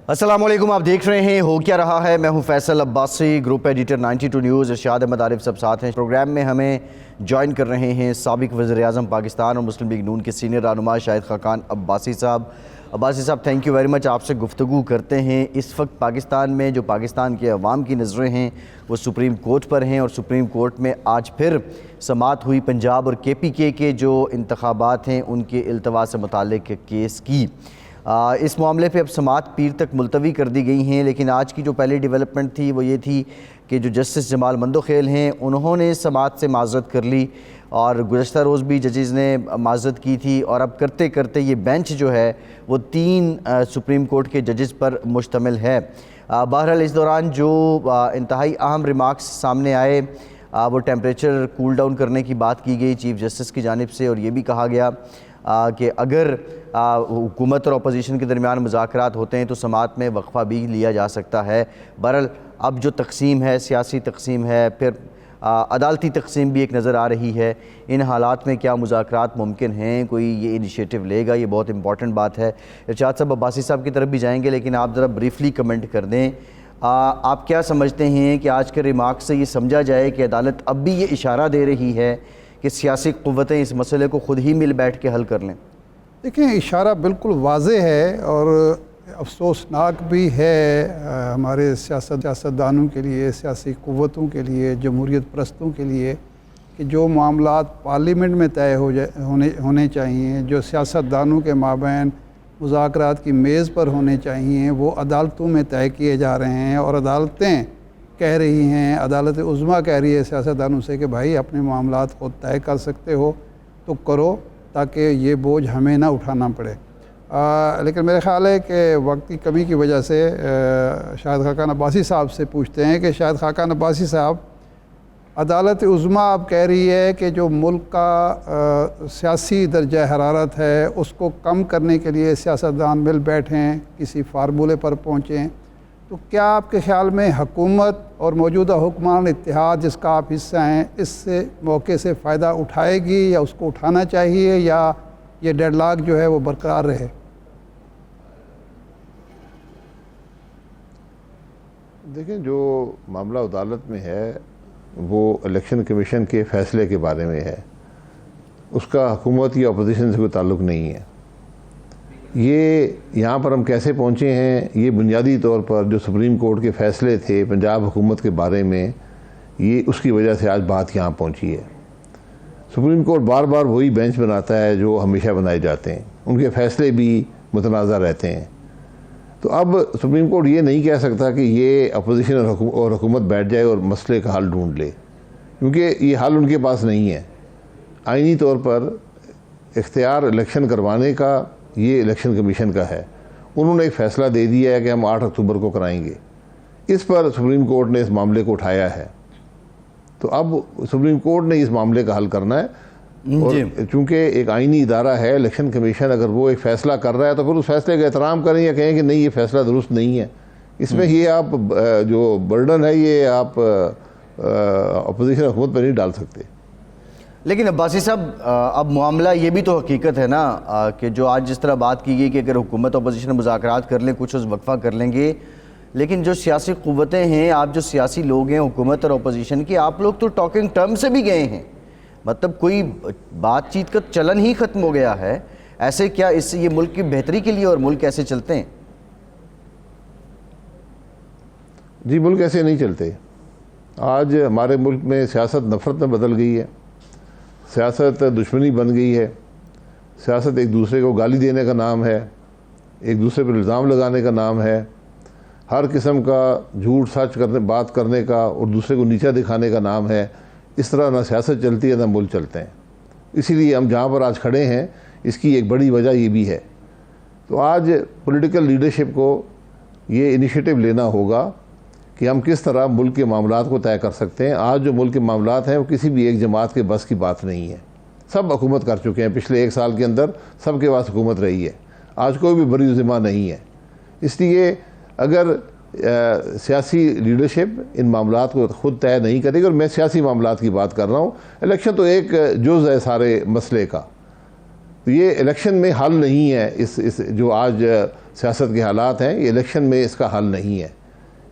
السلام علیکم، آپ دیکھ رہے ہیں ہو کیا رہا ہے۔ میں ہوں Faisal Abbasi, group editor 92 news. Irshad Ahmed Arif سب ساتھ ہیں۔ پروگرام میں ہمیں جوائن کر رہے ہیں سابق وزیر اعظم پاکستان اور مسلم لیگ نون کے سینئر رہنما شاہد خاقان عباسی صاحب۔ عباسی صاحب تھینک یو ویری مچ، آپ سے گفتگو کرتے ہیں۔ اس وقت پاکستان میں جو پاکستان کے عوام کی نظریں ہیں وہ سپریم کورٹ پر ہیں، اور سپریم کورٹ میں آج پھر سماعت ہوئی پنجاب اور KPK کے جو انتخابات ہیں ان کے التوا سے متعلق کیس کی۔ اس معاملے پہ اب سماعت پیر تک ملتوی کر دی گئی ہیں، لیکن آج کی جو پہلی ڈیولپمنٹ تھی وہ یہ تھی کہ جو جسٹس جمال مندوخیل ہیں انہوں نے سماعت سے معذرت کر لی، اور گزشتہ روز بھی ججز نے معذرت کی تھی، اور اب کرتے کرتے یہ بینچ جو ہے وہ 3 سپریم کورٹ کے ججز پر مشتمل ہے۔ بہرحال اس دوران جو انتہائی اہم ریمارکس سامنے آئے وہ ٹیمپریچر کول ڈاؤن کرنے کی بات کی گئی چیف جسٹس کی جانب سے، اور یہ بھی کہا گیا کہ اگر حکومت اور اپوزیشن کے درمیان مذاکرات ہوتے ہیں تو سماعت میں وقفہ بھی لیا جا سکتا ہے۔ بہرحال اب جو تقسیم ہے، سیاسی تقسیم ہے، پھر عدالتی تقسیم بھی ایک نظر آ رہی ہے۔ ان حالات میں کیا مذاکرات ممکن ہیں؟ کوئی یہ انیشیٹو لے گا؟ یہ بہت امپورٹنٹ بات ہے۔ ارشاد صاحب عباسی صاحب کی طرف بھی جائیں گے، لیکن آپ ذرا بریفلی کمنٹ کر دیں۔ آپ کیا سمجھتے ہیں کہ آج کے ریمارک سے یہ سمجھا جائے کہ عدالت اب بھی یہ اشارہ دے رہی ہے کہ سیاسی قوتیں اس مسئلے کو خود ہی مل بیٹھ کے حل کر لیں؟ دیکھیں، اشارہ بالکل واضح ہے اور افسوسناک بھی ہے ہمارے سیاستدانوں کے لیے، سیاسی قوتوں کے لیے، جمہوریت پرستوں کے لیے، کہ جو معاملات پارلیمنٹ میں طے ہونے چاہیے، جو سیاستدانوں کے مابین مذاکرات کی میز پر ہونے چاہیے، وہ عدالتوں میں طے کیے جا رہے ہیں، اور عدالتیں کہہ رہی ہیں، عدالت عظمیٰ کہہ رہی ہے سیاستدانوں سے کہ بھائی اپنے معاملات خود طے کر سکتے ہو تو کرو، تاکہ یہ بوجھ ہمیں نہ اٹھانا پڑے۔ لیکن میرے خیال ہے کہ وقت کی کمی کی وجہ سے شاہد خاقان عباسی صاحب سے پوچھتے ہیں کہ شاہد خاقان عباسی صاحب، عدالت عظمیٰ اب کہہ رہی ہے کہ جو ملک کا سیاسی درجہ حرارت ہے اس کو کم کرنے کے لیے سیاستدان مل بیٹھیں، کسی فارمولے پر پہنچیں، تو کیا آپ کے خیال میں حکومت اور موجودہ حکمران اتحاد جس کا آپ حصہ ہیں اس سے موقع سے فائدہ اٹھائے گی، یا اس کو اٹھانا چاہیے، یا یہ ڈیڈ لاک جو ہے وہ برقرار رہے؟ دیکھیں، جو معاملہ عدالت میں ہے وہ الیکشن کمیشن کے فیصلے کے بارے میں ہے، اس کا حکومت یا اپوزیشن سے کوئی تعلق نہیں ہے۔ یہ یہاں پر ہم کیسے پہنچے ہیں، یہ بنیادی طور پر جو سپریم کورٹ کے فیصلے تھے پنجاب حکومت کے بارے میں، یہ اس کی وجہ سے آج بات یہاں پہنچی ہے۔ سپریم کورٹ بار بار وہی بینچ بناتا ہے جو ہمیشہ بنائے جاتے ہیں، ان کے فیصلے بھی متنازع رہتے ہیں۔ تو اب سپریم کورٹ یہ نہیں کہہ سکتا کہ یہ اپوزیشن اور حکومت بیٹھ جائے اور مسئلے کا حل ڈھونڈ لے، کیونکہ یہ حل ان کے پاس نہیں ہے۔ آئینی طور پر اختیار الیکشن کروانے کا یہ الیکشن کمیشن کا ہے، انہوں نے ایک فیصلہ دے دیا ہے کہ ہم 8 اکتوبر کو کرائیں گے، اس پر سپریم کورٹ نے اس معاملے کو اٹھایا ہے۔ تو اب سپریم کورٹ نے اس معاملے کا حل کرنا ہے، اور چونکہ ایک آئینی ادارہ ہے الیکشن کمیشن، اگر وہ ایک فیصلہ کر رہا ہے تو پھر اس فیصلے کا احترام کریں، یا کہیں کہ نہیں یہ فیصلہ درست نہیں ہے۔ اس میں یہ آپ جو برڈن ہے یہ آپ اپوزیشن حکومت پہ نہیں ڈال سکتے۔ لیکن عباسی صاحب، اب معاملہ یہ بھی تو حقیقت ہے نا کہ جو آج جس طرح بات کی گئی کہ اگر حکومت اپوزیشن مذاکرات کر لیں، کچھ وقفہ کر لیں گے، لیکن جو سیاسی قوتیں ہیں، آپ جو سیاسی لوگ ہیں حکومت اور اپوزیشن کی، آپ لوگ تو ٹاکنگ ٹرم سے بھی گئے ہیں، مطلب کوئی بات چیت کا چلن ہی ختم ہو گیا ہے۔ ایسے کیا اس سے یہ ملک کی بہتری کے لیے اور ملک ایسے چلتے ہیں؟ جی، ملک ایسے نہیں چلتے۔ آج ہمارے ملک میں سیاست نفرت میں بدل گئی ہے، سیاست دشمنی بن گئی ہے، سیاست ایک دوسرے کو گالی دینے کا نام ہے، ایک دوسرے پر الزام لگانے کا نام ہے، ہر قسم کا جھوٹ سچ بات کرنے کا اور دوسرے کو نیچا دکھانے کا نام ہے۔ اس طرح نہ سیاست چلتی ہے نہ ملک چلتے ہیں۔ اسی لیے ہم جہاں پر آج کھڑے ہیں اس کی ایک بڑی وجہ یہ بھی ہے۔ تو آج پولیٹیکل لیڈرشپ کو یہ انیشیٹو لینا ہوگا کہ ہم کس طرح ملک کے معاملات کو طے کر سکتے ہیں۔ آج جو ملک کے معاملات ہیں وہ کسی بھی ایک جماعت کے بس کی بات نہیں ہے، سب حکومت کر چکے ہیں، پچھلے 1 سال کے اندر سب کے پاس حکومت رہی ہے، آج کوئی بھی بری ذمہ نہیں ہے۔ اس لیے اگر سیاسی لیڈرشپ ان معاملات کو خود طے نہیں کرے گی، اور میں سیاسی معاملات کی بات کر رہا ہوں، الیکشن تو ایک جز ہے سارے مسئلے کا، تو یہ الیکشن میں حل نہیں ہے۔ اس جو آج سیاست کے حالات ہیں، یہ الیکشن میں اس کا حل نہیں ہے.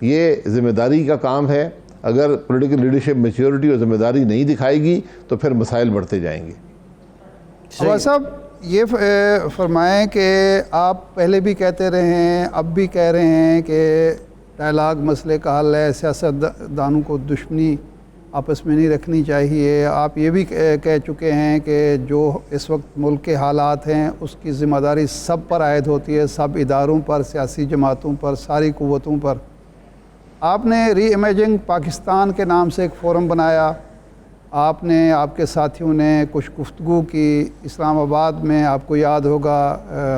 یہ ذمہ داری کا کام ہے. اگر پولیٹیکل لیڈرشپ میچیورٹی اور ذمہ داری نہیں دکھائے گی تو پھر مسائل بڑھتے جائیں گے. عباس صاحب یہ فرمائیں کہ آپ پہلے بھی کہتے رہے ہیں، اب بھی کہہ رہے ہیں کہ ڈائلاگ مسئلے کا حل ہے، سیاست دانوں کو دشمنی آپس میں نہیں رکھنی چاہیے. آپ یہ بھی کہہ چکے ہیں کہ جو اس وقت ملک کے حالات ہیں اس کی ذمہ داری سب پر عائد ہوتی ہے، سب اداروں پر، سیاسی جماعتوں پر، ساری قوتوں پر. آپ نے ری امیجنگ پاکستان کے نام سے ایک فورم بنایا. آپ نے، آپ کے ساتھیوں نے کچھ گفتگو کی اسلام آباد میں. آپ کو یاد ہوگا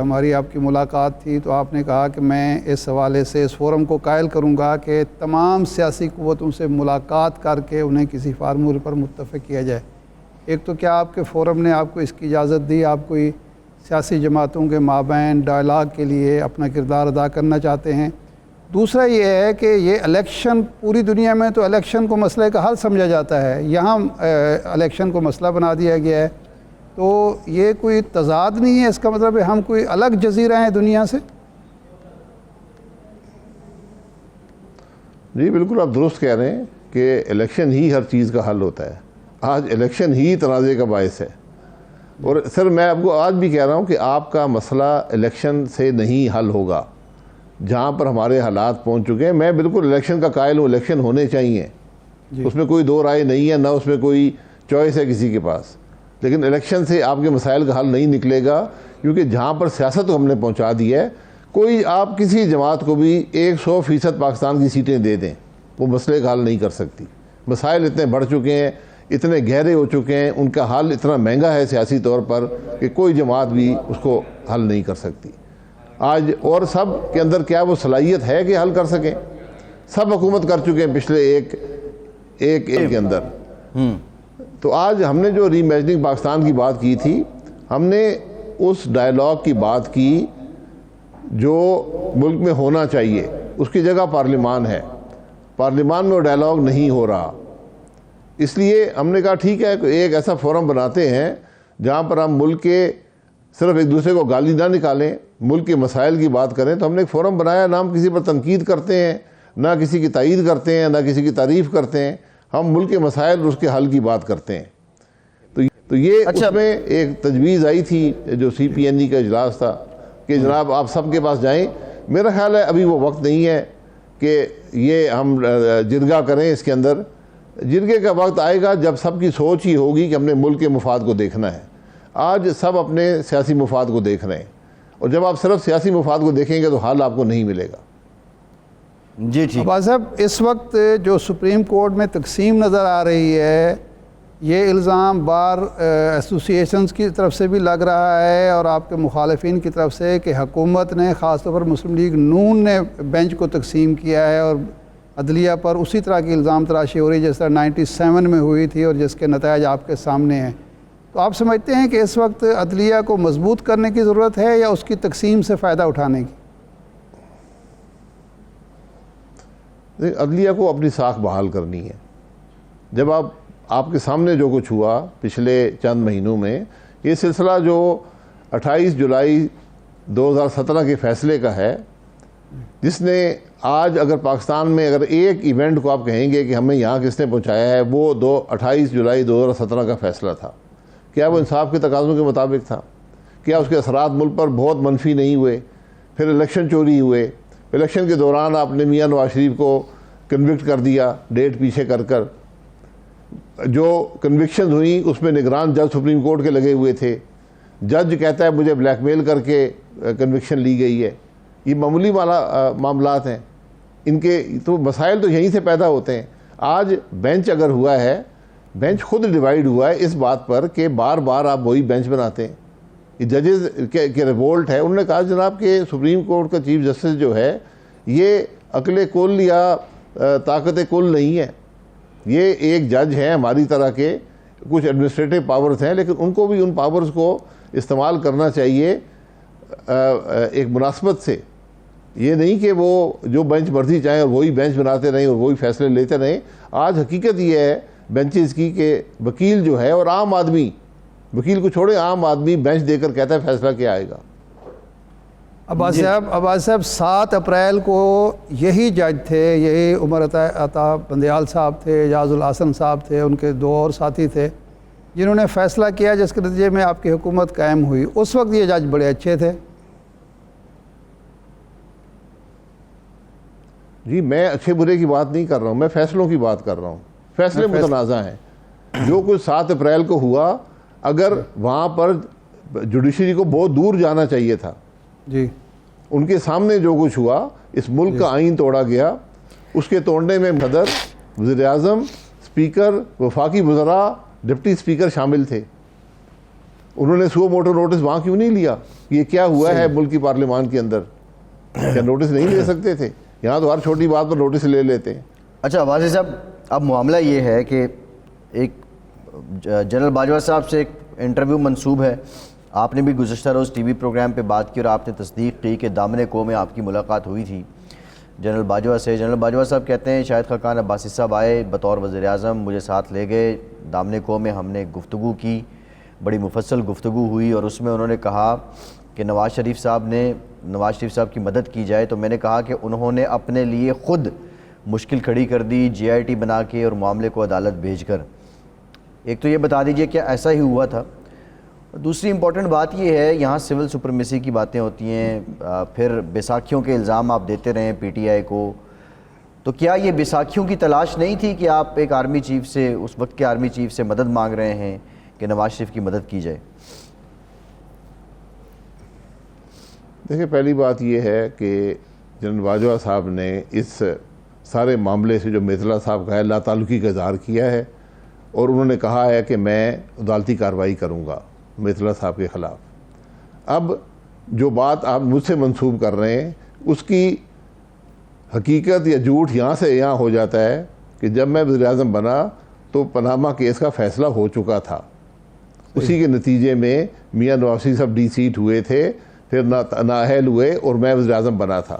ہماری آپ کی ملاقات تھی تو آپ نے کہا کہ میں اس حوالے سے اس فورم کو قائل کروں گا کہ تمام سیاسی قوتوں سے ملاقات کر کے انہیں کسی فارمولے پر متفق کیا جائے. ایک تو کیا آپ کے فورم نے آپ کو اس کی اجازت دی؟ آپ کوئی سیاسی جماعتوں کے مابین ڈائلاگ کے لیے اپنا کردار ادا کرنا چاہتے ہیں؟ دوسرا یہ ہے کہ یہ الیکشن پوری دنیا میں تو الیکشن کو مسئلے کا حل سمجھا جاتا ہے، یہاں الیکشن کو مسئلہ بنا دیا گیا ہے. تو یہ کوئی تضاد نہیں ہے؟ اس کا مطلب ہے ہم کوئی الگ جزیرہ ہیں دنیا سے؟ جی بالکل آپ درست کہہ رہے ہیں کہ الیکشن ہی ہر چیز کا حل ہوتا ہے. آج الیکشن ہی تنازع کا باعث ہے. اور سر میں آپ کو آج بھی کہہ رہا ہوں کہ آپ کا مسئلہ الیکشن سے نہیں حل ہوگا. جہاں پر ہمارے حالات پہنچ چکے ہیں، میں بالکل الیکشن کا قائل ہوں، الیکشن ہونے چاہیے. اس میں کوئی دو رائے نہیں ہے، نہ اس میں کوئی چوائس ہے کسی کے پاس. لیکن الیکشن سے آپ کے مسائل کا حل نہیں نکلے گا، کیونکہ جہاں پر سیاست کو ہم نے پہنچا دی ہے، کوئی آپ کسی جماعت کو بھی 100% پاکستان کی سیٹیں دے دیں، وہ مسئلے کا حل نہیں کر سکتی. مسائل اتنے بڑھ چکے ہیں، اتنے گہرے ہو چکے ہیں، ان کا حل اتنا مہنگا ہے سیاسی طور پر کہ کوئی جماعت بھی اس کو حل نہیں کر سکتی آج. اور سب کے اندر کیا وہ صلاحیت ہے کہ حل کر سکیں؟ سب حکومت کر چکے ہیں پچھلے ایک کے اندر. تو آج ہم نے جو ری امیجننگ پاکستان کی بات کی تھی، ہم نے اس ڈائلاگ کی بات کی جو ملک میں ہونا چاہیے. اس کی جگہ پارلیمان ہے، پارلیمان میں وہ ڈائلاگ نہیں ہو رہا. اس لیے ہم نے کہا ٹھیک ہے ایک ایسا فورم بناتے ہیں جہاں پر ہم ملک کے صرف ایک دوسرے کو گالی نہ نکالیں، ملک کے مسائل کی بات کریں. تو ہم نے ایک فورم بنایا، نہ ہم کسی پر تنقید کرتے ہیں، نہ کسی کی تائید کرتے ہیں، نہ کسی کی تعریف کرتے ہیں. ہم ملک کے مسائل اور اس کے حل کی بات کرتے ہیں. تو یہ اس میں ایک تجویز آئی تھی جو CPNE کا اجلاس تھا کہ جناب آپ سب کے پاس جائیں. میرا خیال ہے ابھی وہ وقت نہیں ہے کہ یہ ہم جرگہ کریں. اس کے اندر جرگے کا وقت آئے گا جب سب کی سوچ ہی ہوگی کہ ہم نے ملک کے مفاد کو دیکھنا ہے. آج سب اپنے سیاسی مفاد کو دیکھ رہے ہیں، اور جب آپ صرف سیاسی مفاد کو دیکھیں گے تو حل آپ کو نہیں ملے گا. جی ٹھیک. عباس صاحب اس وقت جو سپریم کورٹ میں تقسیم نظر آ رہی ہے، یہ الزام بار ایسوسی ایشنز کی طرف سے بھی لگ رہا ہے اور آپ کے مخالفین کی طرف سے کہ حکومت نے، خاص طور پر مسلم لیگ نون نے بینچ کو تقسیم کیا ہے اور عدلیہ پر اسی طرح کی الزام تراشی ہو رہی ہے جس طرح 97 میں ہوئی تھی اور جس کے نتائج آپ کے سامنے ہیں. تو آپ سمجھتے ہیں کہ اس وقت عدلیہ کو مضبوط کرنے کی ضرورت ہے یا اس کی تقسیم سے فائدہ اٹھانے کی؟ عدلیہ کو اپنی ساکھ بحال کرنی ہے. جب آپ کے سامنے جو کچھ ہوا پچھلے چند مہینوں میں، یہ سلسلہ جو 28 جولائی 2017 کے فیصلے کا ہے، جس نے آج اگر پاکستان میں اگر ایک ایونٹ کو آپ کہیں گے کہ ہمیں یہاں کس نے پہنچایا ہے، وہ 28 جولائی 2017 کا فیصلہ تھا. کیا وہ انصاف کے تقاضوں کے مطابق تھا؟ کیا اس کے اثرات ملک پر بہت منفی نہیں ہوئے؟ پھر الیکشن چوری ہوئے، الیکشن کے دوران آپ نے میاں نواز شریف کو کنوکٹ کر دیا ڈیٹ پیچھے کر. جو کنوکشن ہوئیں اس میں نگران جج سپریم کورٹ کے لگے ہوئے تھے. جج کہتا ہے مجھے بلیک میل کر کے کنوکشن لی گئی ہے. یہ معمولی معاملات ہیں. ان کے تو مسائل تو یہیں سے پیدا ہوتے ہیں. آج بینچ اگر ہوا ہے، بینچ خود ڈیوائیڈ ہوا ہے اس بات پر کہ بار بار آپ وہی بینچ بناتے ہیں. یہ ججز کے ریوولٹ ہے. انہوں نے کہا جناب کہ سپریم کورٹ کا چیف جسٹس جو ہے یہ عقل کل یا طاقت کل نہیں ہے. یہ ایک جج ہیں ہماری طرح کے، کچھ ایڈمنسٹریٹو پاورز ہیں، لیکن ان کو بھی ان پاورز کو استعمال کرنا چاہیے ایک مناسبت سے. یہ نہیں کہ وہ جو بینچ مرضی چاہیں اور وہی بینچ بناتے رہیں اور وہی فیصلے لیتے رہیں. آج حقیقت یہ ہے بینچز کی کہ وکیل جو ہے اور عام آدمی، وکیل کو چھوڑے عام آدمی بینچ دے کر کہتا ہے فیصلہ کیا آئے گا. عباس صاحب 7 اپریل کو یہی جج تھے، یہی عمر عطا بندیال صاحب تھے، اعجاز الحسن صاحب تھے، ان کے 2 اور ساتھی تھے جنہوں نے فیصلہ کیا جس کے نتیجے میں آپ کی حکومت قائم ہوئی۔ اس وقت یہ جج بڑے اچھے تھے۔ جی میں اچھے برے کی بات نہیں کر رہا ہوں، میں فیصلوں کی بات کر رہا ہوں۔ فیصلے متنازع ہیں۔ جو کچھ 7 اپریل کو ہوا، اگر وہاں پر جوڈیشری کو بہت دور جانا چاہیے تھا۔ جی ان کے سامنے جو کچھ ہوا، اس ملک کا آئین توڑا گیا، اس کے توڑنے میں صدر، وزیر اعظم، اسپیکر، وفاقی وزراء، ڈپٹی اسپیکر شامل تھے۔ انہوں نے سو موٹو نوٹس وہاں کیوں نہیں لیا؟ یہ کیا ہوا ہے ملک کی پارلیمان کے اندر؟ کیا نوٹس نہیں لے سکتے تھے؟ یہاں تو ہر چھوٹی بات پر نوٹس لے لیتے ہیں۔ اچھا عباسی صاحب، اب معاملہ یہ ہے کہ ایک جنرل باجوہ صاحب سے ایک انٹرویو منسوب ہے، آپ نے بھی گزشتہ روز ٹی وی پروگرام پہ بات کی اور آپ نے تصدیق کی کہ دامن قوم میں آپ کی ملاقات ہوئی تھی جنرل باجوہ سے۔ جنرل باجوہ صاحب کہتے ہیں شاہد خاقان عباسی صاحب آئے بطور وزیر اعظم، مجھے ساتھ لے گئے، دامن قوم میں ہم نے گفتگو کی، بڑی مفصل گفتگو ہوئی، اور اس میں انہوں نے کہا کہ نواز شریف صاحب کی مدد کی جائے، تو میں نے کہا کہ انہوں نے اپنے لیے خود مشکل کھڑی کر دی GIT بنا کے اور معاملے کو عدالت بھیج کر۔ ایک تو یہ بتا دیجئے کہ ایسا ہی ہوا تھا؟ دوسری امپورٹنٹ بات یہ ہے، یہاں سول سپرمیسی کی باتیں ہوتی ہیں، پھر بیساکھیوں کے الزام آپ دیتے رہے PTI کو، تو کیا یہ بیساکھیوں کی تلاش نہیں تھی کہ آپ ایک آرمی چیف سے، اس وقت کے آرمی چیف سے مدد مانگ رہے ہیں کہ نواز شریف کی مدد کی جائے؟ دیکھیں، پہلی بات یہ ہے کہ جنرل باجوہ صاحب نے اس سارے معاملے سے جو میتلا صاحب کا ہے لا تعلقی کا اظہار کیا ہے، اور انہوں نے کہا ہے کہ میں عدالتی کارروائی کروں گا میتلا صاحب کے خلاف۔ اب جو بات آپ مجھ سے منسوب کر رہے ہیں، اس کی حقیقت یا جھوٹ یہاں سے یہاں ہو جاتا ہے کہ جب میں وزیر اعظم بنا تو پاناما کیس کا فیصلہ ہو چکا تھا، اسی کے نتیجے میں میاں نواز شریف صاحب ڈی سیٹ ہوئے تھے، پھر نااہل ہوئے اور میں وزیر اعظم بنا تھا۔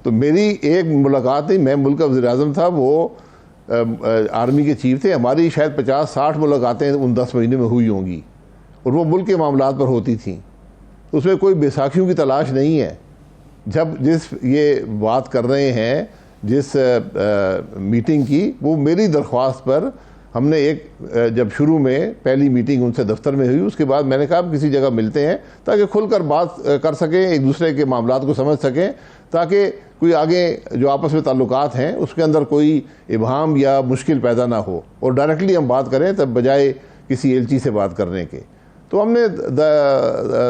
تو میری ایک ملاقات نہیں، میں ملک کا وزیر اعظم تھا، وہ آرمی کے چیف تھے، ہماری شاید 50-60 ملاقاتیں ان 10 مہینے میں ہوئی ہوں گی، اور وہ ملک کے معاملات پر ہوتی تھیں۔ اس میں کوئی بیساکھیوں کی تلاش نہیں ہے۔ جس یہ بات کر رہے ہیں، جس میٹنگ کی، وہ میری درخواست پر ہم نے جب شروع میں پہلی میٹنگ ان سے دفتر میں ہوئی، اس کے بعد میں نے کہا کسی جگہ ملتے ہیں تاکہ کھل کر بات کر سکیں، ایک دوسرے کے معاملات کو سمجھ سکیں، تاکہ کوئی آگے جو آپس میں تعلقات ہیں اس کے اندر کوئی ابہام یا مشکل پیدا نہ ہو، اور ڈائریکٹلی ہم بات کریں تب بجائے کسی ایلچی سے بات کرنے کے۔ تو ہم نے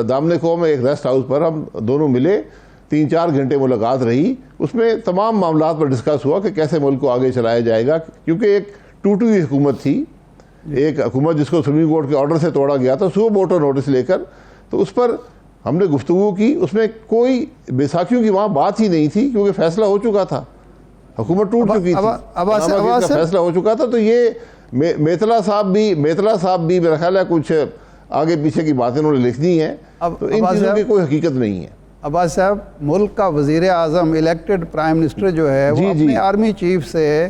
دامن قوم میں ایک ریسٹ ہاؤس پر ہم دونوں ملے، 3-4 گھنٹے ملاقات رہی، اس میں تمام معاملات پر ڈسکس ہوا کہ کیسے ملک کو آگے چلایا جائے گا، کیونکہ ایک ٹوٹی ہوئی حکومت تھی، ایک حکومت جس کو سپریم کورٹ کے آرڈر سے توڑا گیا تھا سو موٹو نوٹس لے کر۔ تو اس پر ہم نے گفتگو کی، اس میں کوئی بیساکھیوں کی وہاں بات ہی نہیں تھی، کیونکہ فیصلہ ہو چکا تھا، حکومت ٹوٹ چکی تھی، فیصلہ ہو چکا تھا۔ تو یہ میتلا صاحب بھی میرا خیال ہے کچھ آگے پیچھے کی باتیں انہوں نے لکھ دی ہیں، تو ان چیزوں کی کوئی حقیقت نہیں ہے۔ عباس صاحب، ملک کا وزیر اعظم الیکٹڈ پرائم منسٹر جو ہے وہ اپنے آرمی چیف سے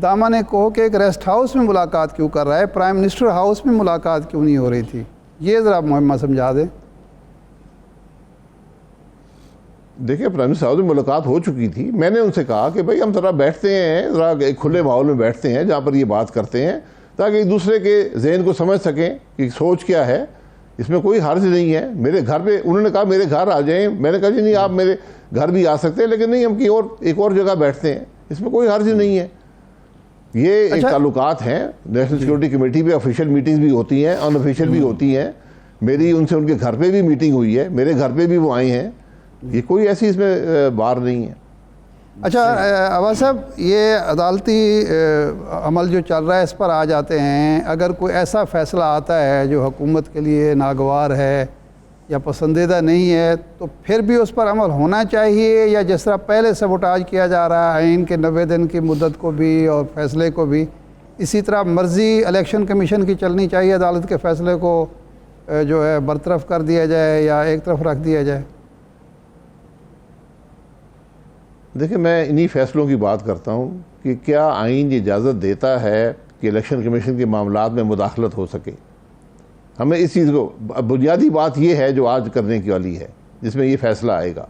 دامن کو کہ ایک ریسٹ ہاؤس میں ملاقات کیوں کر رہا ہے، پرائم منسٹر ہاؤس میں ملاقات کیوں نہیں ہو رہی تھی؟ یہ ذرا مہمہ سمجھا دیں۔ دیکھیں، پرائم منسٹر ہاؤس میں ملاقات ہو چکی تھی، میں نے ان سے کہا کہ بھائی ہم ذرا بیٹھتے ہیں، ذرا ایک کھلے ماحول میں بیٹھتے ہیں جہاں پر یہ بات کرتے ہیں، تاکہ ایک دوسرے کے ذہن کو سمجھ سکیں کہ سوچ کیا ہے، اس میں کوئی حرج نہیں ہے۔ میرے گھر پہ انہوں نے کہا میرے گھر آ جائیں، میں نے کہا جی نہیں، آپ میرے گھر بھی آ سکتے ہیں، لیکن نہیں، ہم ایک اور جگہ بیٹھتے ہیں، اس میں کوئی حرج نہیں ہے۔ یہ ایک تعلقات ہیں، نیشنل سیکورٹی کمیٹی پہ آفیشیل میٹنگز بھی ہوتی ہیں، ان آفیشیل بھی ہوتی ہیں، میری ان سے ان کے گھر پہ بھی میٹنگ ہوئی ہے، میرے گھر پہ بھی وہ آئے ہیں، یہ کوئی ایسی اس میں بار نہیں ہے۔ اچھا عباس صاحب، یہ عدالتی عمل جو چل رہا ہے اس پر آ جاتے ہیں، اگر کوئی ایسا فیصلہ آتا ہے جو حکومت کے لیے ناگوار ہے یا پسندیدہ نہیں ہے، تو پھر بھی اس پر عمل ہونا چاہیے، یا جس طرح پہلے سبوٹاج کیا جا رہا ہے آئین کے 90 دن کی مدت کو بھی اور فیصلے کو بھی، اسی طرح مرضی الیکشن کمیشن کی چلنی چاہیے، عدالت کے فیصلے کو جو ہے برطرف کر دیا جائے یا ایک طرف رکھ دیا جائے؟ دیکھیں، میں انہی فیصلوں کی بات کرتا ہوں کہ کیا آئین اجازت دیتا ہے کہ الیکشن کمیشن کے معاملات میں مداخلت ہو سکے۔ ہمیں اس چیز کو، بنیادی بات یہ ہے جو آج کرنے کی والی ہے جس میں یہ فیصلہ آئے گا.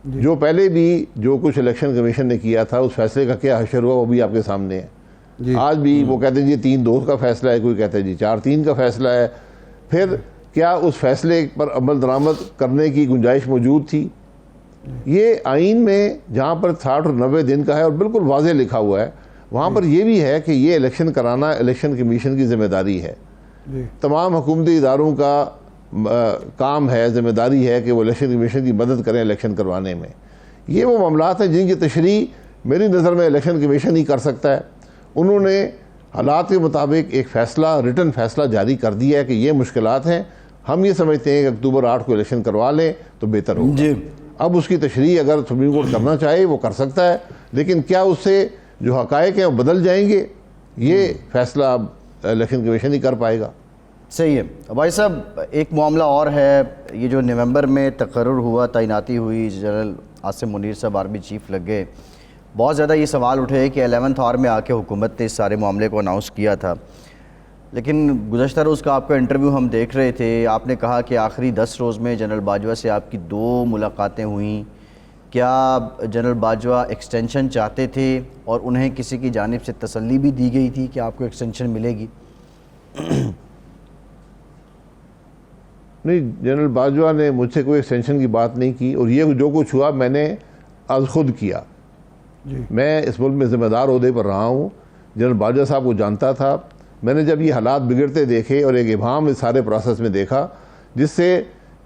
جو پہلے بھی جو کچھ الیکشن کمیشن نے کیا تھا اس فیصلے کا کیا حشر ہوا وہ بھی آپ کے سامنے ہے. آج بھی وہ کہتے ہیں جی 3-2 کا فیصلہ ہے, کوئی کہتا ہے جی 4-3 کا فیصلہ ہے. پھر کیا اس فیصلے پر عمل درآمد کرنے کی گنجائش موجود تھی؟ یہ آئین میں جہاں پر 60 اور 90 دن کا ہے اور بالکل واضح لکھا ہوا ہے, وہاں پر یہ بھی ہے کہ یہ الیکشن کرانا الیکشن کمیشن کی ذمہ داری ہے. تمام حکومتی اداروں کا کام ہے, ذمہ داری ہے کہ وہ الیکشن کمیشن کی مدد کریں الیکشن کروانے میں. یہ وہ معاملات ہیں جن کی تشریح میری نظر میں الیکشن کمیشن ہی کر سکتا ہے. انہوں نے حالات کے مطابق ایک فیصلہ, ریٹن فیصلہ جاری کر دیا ہے کہ یہ مشکلات ہیں, ہم یہ سمجھتے ہیں کہ اکتوبر 8 کو الیکشن کروا لیں تو بہتر ہوگا. اب اس کی تشریح اگر سپریم کورٹ کرنا چاہے وہ کر سکتا ہے, لیکن کیا اس سے جو حقائق ہیں وہ بدل جائیں گے, یہ فیصلہ اب الیکشن کمیشن ہی کر پائے گا. صحیح ہے بھائی صاحب. ایک معاملہ اور ہے, یہ جو نومبر میں تقرر ہوا, تعیناتی ہوئی, جنرل عاصم منیر صاحب آرمی چیف لگ گئے, بہت زیادہ یہ سوال اٹھے کہ 11th آور میں آ کے حکومت نے اس سارے معاملے کو اناؤنس کیا تھا, لیکن گزشتہ روز کا آپ کا انٹرویو ہم دیکھ رہے تھے, آپ نے کہا کہ آخری 10 روز میں جنرل باجوہ سے آپ کی 2 ملاقاتیں ہوئیں. کیا جنرل باجوہ ایکسٹینشن چاہتے تھے اور انہیں کسی کی جانب سے تسلی بھی دی گئی تھی کہ آپ کو ایکسٹینشن ملے گی؟ نہیں, جنرل باجوہ نے مجھ سے کوئی ایکسٹینشن کی بات نہیں کی, اور یہ جو کچھ ہوا میں نے از خود کیا. میں اس ملک میں ذمہ دار عہدے پر رہا ہوں, جنرل باجوہ صاحب کو جانتا تھا. میں نے جب یہ حالات بگڑتے دیکھے اور ایک ابہام اس سارے پروسیس میں دیکھا جس سے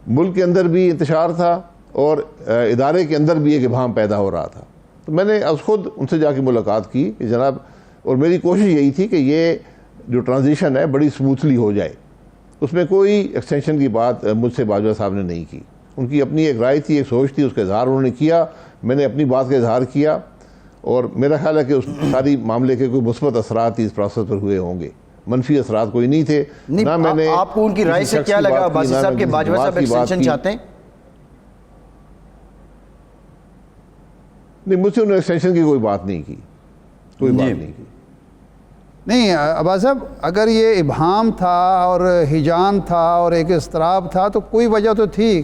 ملک کے اندر بھی انتشار تھا اور ادارے کے اندر بھی ایک ابہام پیدا ہو رہا تھا, تو میں نے از خود ان سے جا کے ملاقات کی کہ جناب, اور میری کوشش یہی تھی کہ یہ جو ٹرانزیشن ہے بڑی سموتھلی ہو جائے. اس میں کوئی ایکسٹینشن کی بات مجھ سے باجوہ صاحب نے نہیں کی. ان کی اپنی ایک رائے تھی, ایک سوچ تھی, اس کا اظہار انہوں نے کیا, میں نے اپنی بات کا اظہار کیا, اور میرا خیال ہے کہ اس ساری معاملے کے کوئی مثبت اثرات اس پروسیس پر ہوئے ہوں گے, منفی اثرات کوئی نہیں تھے. نہ میں نے آپ کو ان کی رائے سے کیا لگا عباسی صاحب کہ باجوہ صاحب ایکسٹینشن چاہتے ہیں؟ نہیں, مجھ سے انہوں نے ایکسٹینشن کی کوئی بات نہیں کی, کوئی بات نہیں کی. نہیں عباس صاحب, اگر یہ ابہام تھا اور ہجان تھا اور ایک اضطراب تھا تو کوئی وجہ تو تھی.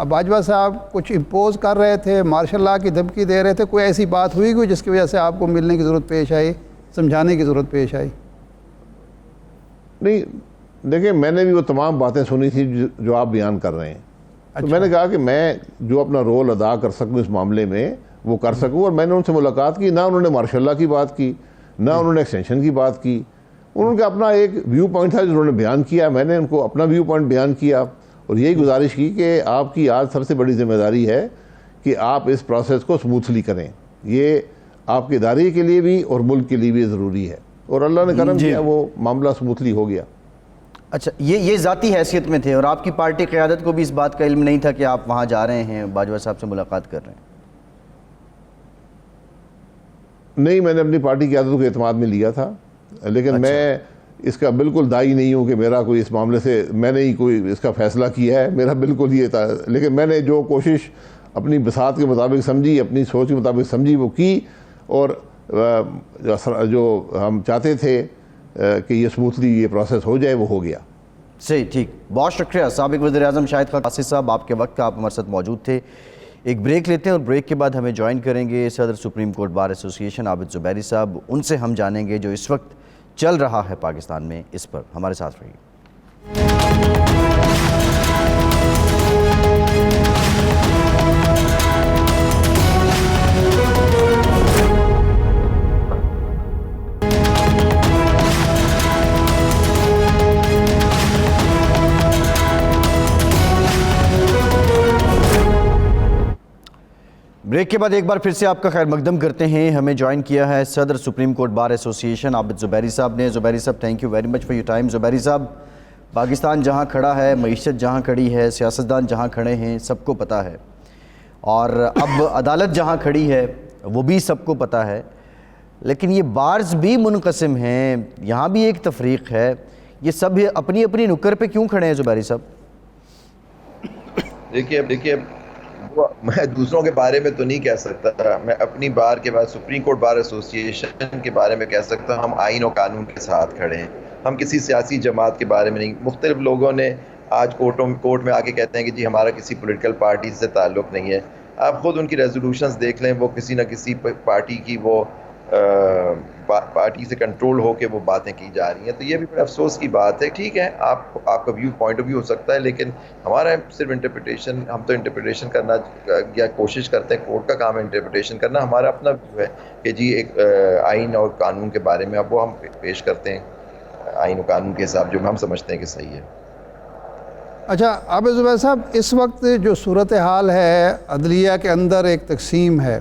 باجوہ صاحب کچھ امپوز کر رہے تھے, مارشل لاء کی دھمکی دے رہے تھے, کوئی ایسی بات ہوئی کوئی جس کی وجہ سے آپ کو ملنے کی ضرورت پیش آئی, سمجھانے کی ضرورت پیش آئی؟ نہیں دیکھیں, میں نے بھی وہ تمام باتیں سنی تھی جو آپ بیان کر رہے ہیں. تو میں نے کہا کہ میں جو اپنا رول ادا کر سکوں اس معاملے میں وہ کر سکوں, اور میں نے ان سے ملاقات کی. نہ انہوں نے مارشل لاء کی بات کی, نہ انہوں نے ایکسٹینشن کی بات کی. انہوں نے اپنا ایک ویو پوائنٹ تھا جو انہوں نے بیان کیا, میں نے ان کو اپنا ویو پوائنٹ بیان کیا, اور یہی گزارش کی کہ آپ کی آج سب سے بڑی ذمہ داری ہے کہ آپ اس پروسیس کو سموتھلی کریں. یہ آپ کے ادارے کے لیے بھی اور ملک کے لیے بھی ضروری ہے, اور اللہ نے کرم کیا, وہ معاملہ سموتھلی ہو گیا. اچھا, یہ ذاتی حیثیت میں تھے اور آپ کی پارٹی قیادت کو بھی اس بات کا علم نہیں تھا کہ آپ وہاں جا رہے ہیں, باجوہ صاحب سے ملاقات کر رہے ہیں؟ نہیں, میں نے اپنی پارٹی قیادت کو اعتماد میں لیا تھا, لیکن میں اس کا بالکل دائی نہیں ہوں کہ میرا کوئی اس معاملے سے, میں نے ہی کوئی اس کا فیصلہ کیا ہے, میرا بالکل یہ تھا. لیکن میں نے جو کوشش اپنی بساط کے مطابق سمجھی, اپنی سوچ کے مطابق سمجھی, وہ کی, اور جو ہم چاہتے تھے کہ یہ سموتھلی یہ پروسیس ہو جائے وہ ہو گیا. صحیح, ٹھیک, بہت شکریہ. سابق وزیر اعظم شاہد خاقان قاصد صاحب, آپ کے وقت کا آپ ہمارے ساتھ موجود تھے. ایک بریک لیتے ہیں اور بریک کے بعد ہمیں جوائن کریں گے صدر سپریم کورٹ بار ایسوسی ایشن عابد زبیری صاحب. ان سے ہم جانیں گے جو اس وقت چل رہا ہے پاکستان میں, اس پر ہمارے ساتھ رہیے. بریک کے بعد ایک بار پھر سے آپ کا خیر مقدم کرتے ہیں. ہمیں جوائن کیا ہے صدر سپریم کورٹ بار ایسوسی ایشن عابد زبیری صاحب نے. زبیری صاحب, thank you very much for your time. Zubairi صاحب, پاکستان جہاں کھڑا ہے, معیشت جہاں کھڑی ہے, سیاستدان جہاں کھڑے ہیں, سب کو پتہ ہے, اور اب عدالت جہاں کھڑی ہے وہ بھی سب کو پتہ ہے, لیکن یہ بارز بھی منقسم ہیں, یہاں بھی ایک تفریق ہے. یہ سب اپنی اپنی نکر پہ کیوں کھڑے ہیں زبیری صاحب؟ دیکھیے میں دوسروں کے بارے میں تو نہیں کہہ سکتا, میں اپنی بار کے بعد سپریم کورٹ بار ایسوسی ایشن کے بارے میں کہہ سکتا ہوں. ہم آئین و قانون کے ساتھ کھڑے ہیں, ہم کسی سیاسی جماعت کے بارے میں نہیں. مختلف لوگوں نے آج کورٹ میں آ کے کہتے ہیں کہ جی ہمارا کسی پولیٹیکل پارٹی سے تعلق نہیں ہے. آپ خود ان کی ریزولوشنز دیکھ لیں, وہ کسی نہ کسی پارٹی کی وہ پارٹی سے کنٹرول ہو کے وہ باتیں کی جا رہی ہیں. تو یہ بھی بڑے افسوس کی بات ہے. ٹھیک ہے, آپ کا پوائنٹ آف ویو ہو سکتا ہے, لیکن ہمارا صرف انٹرپریٹیشن, ہم تو انٹرپریٹیشن کرنا یا کوشش کرتے ہیں, کورٹ کا کام ہے انٹرپریٹیشن کرنا. ہمارا اپنا ویو ہے کہ جی ایک آئین اور قانون کے بارے میں اب وہ ہم پیش کرتے ہیں, آئین و قانون کے حساب جو ہم سمجھتے ہیں کہ صحیح ہے. اچھا عابد زبیر صاحب, اس وقت جو صورتحال ہے عدلیہ کے اندر ایک تقسیم ہے,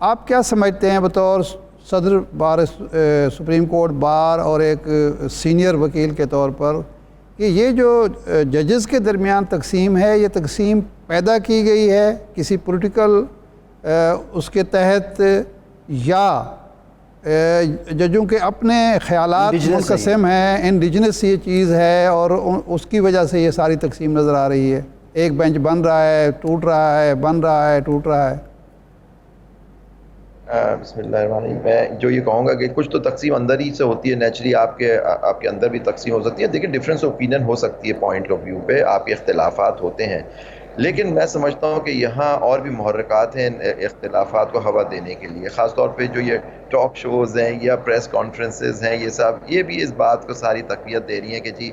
آپ کیا سمجھتے ہیں بطور صدر بار سپریم کورٹ بار اور ایک سینئر وکیل کے طور پر کہ یہ جو ججز کے درمیان تقسیم ہے, یہ تقسیم پیدا کی گئی ہے کسی پولیٹیکل اس کے تحت, یا ججوں کے اپنے خیالات منقسم ہیں, انڈیجنس یہ چیز ہے اور اس کی وجہ سے یہ ساری تقسیم نظر آ رہی ہے؟ ایک بینچ بن رہا ہے, ٹوٹ رہا ہے, بن رہا ہے, ٹوٹ رہا ہے. بسم اللہ الرحمن الرحیم. میں جو یہ کہوں گا کہ کچھ تو تقسیم اندر ہی سے ہوتی ہے, نیچرلی آپ کے اندر بھی تقسیم ہو سکتی ہے. دیکھیں ڈفرینس اوپینین ہو سکتی ہے, پوائنٹ آف ویو پہ آپ کے اختلافات ہوتے ہیں, لیکن میں سمجھتا ہوں کہ یہاں اور بھی محرکات ہیں اختلافات کو ہوا دینے کے لیے. خاص طور پہ جو یہ ٹاک شوز ہیں یا پریس کانفرنسز ہیں, یہ سب یہ بھی اس بات کو ساری تقویت دے رہی ہیں کہ جی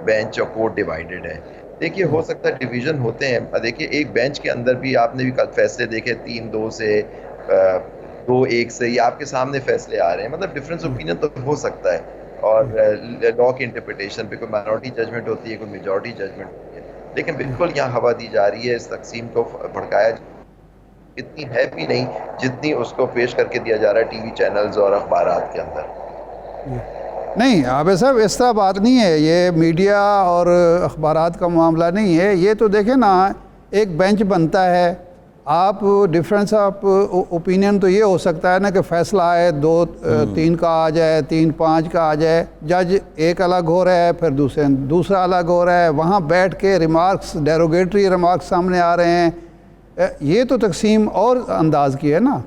بینچ اور کورٹ ڈیوائیڈڈ ہے. دیکھیے ہو سکتا ہے ڈویژن ہوتے ہیں. دیکھیے ایک بینچ کے اندر بھی آپ نے بھی فیصلے دیکھے 3-2 سے 2-1 سے, یہ آپ کے سامنے فیصلے آ رہے ہیں. مطلب ڈفرینس اوپینین تو ہو سکتا ہے, اور لا کی انٹرپریٹیشن پہ کوئی مائنورٹی ججمنٹ ہوتی ہے, کوئی میجورٹی ججمنٹ ہوتی ہے, لیکن بالکل یہاں ہوا دی جا رہی ہے, اس تقسیم کو بھڑکایا اتنی ہے بھی نہیں جتنی اس کو پیش کر کے دیا جا رہا ہے ٹی وی چینلز اور اخبارات کے اندر. نہیں عابد صاحب, اس طرح بات نہیں ہے, یہ میڈیا اور اخبارات کا معاملہ نہیں ہے. یہ تو دیکھیں نا, ایک بینچ بنتا ہے, آپ ڈفرینس آف اوپینین تو یہ ہو سکتا ہے نا کہ فیصلہ آئے 2-3 کا آ جائے, 3-5 کا آ جائے, جج ایک الگ ہو رہا ہے, پھر دوسرا الگ ہو رہا ہے, وہاں بیٹھ کے ریمارکس, ڈیروگیٹری ریمارکس سامنے آ رہے ہیں. یہ تو تقسیم اور انداز کی ہے نا.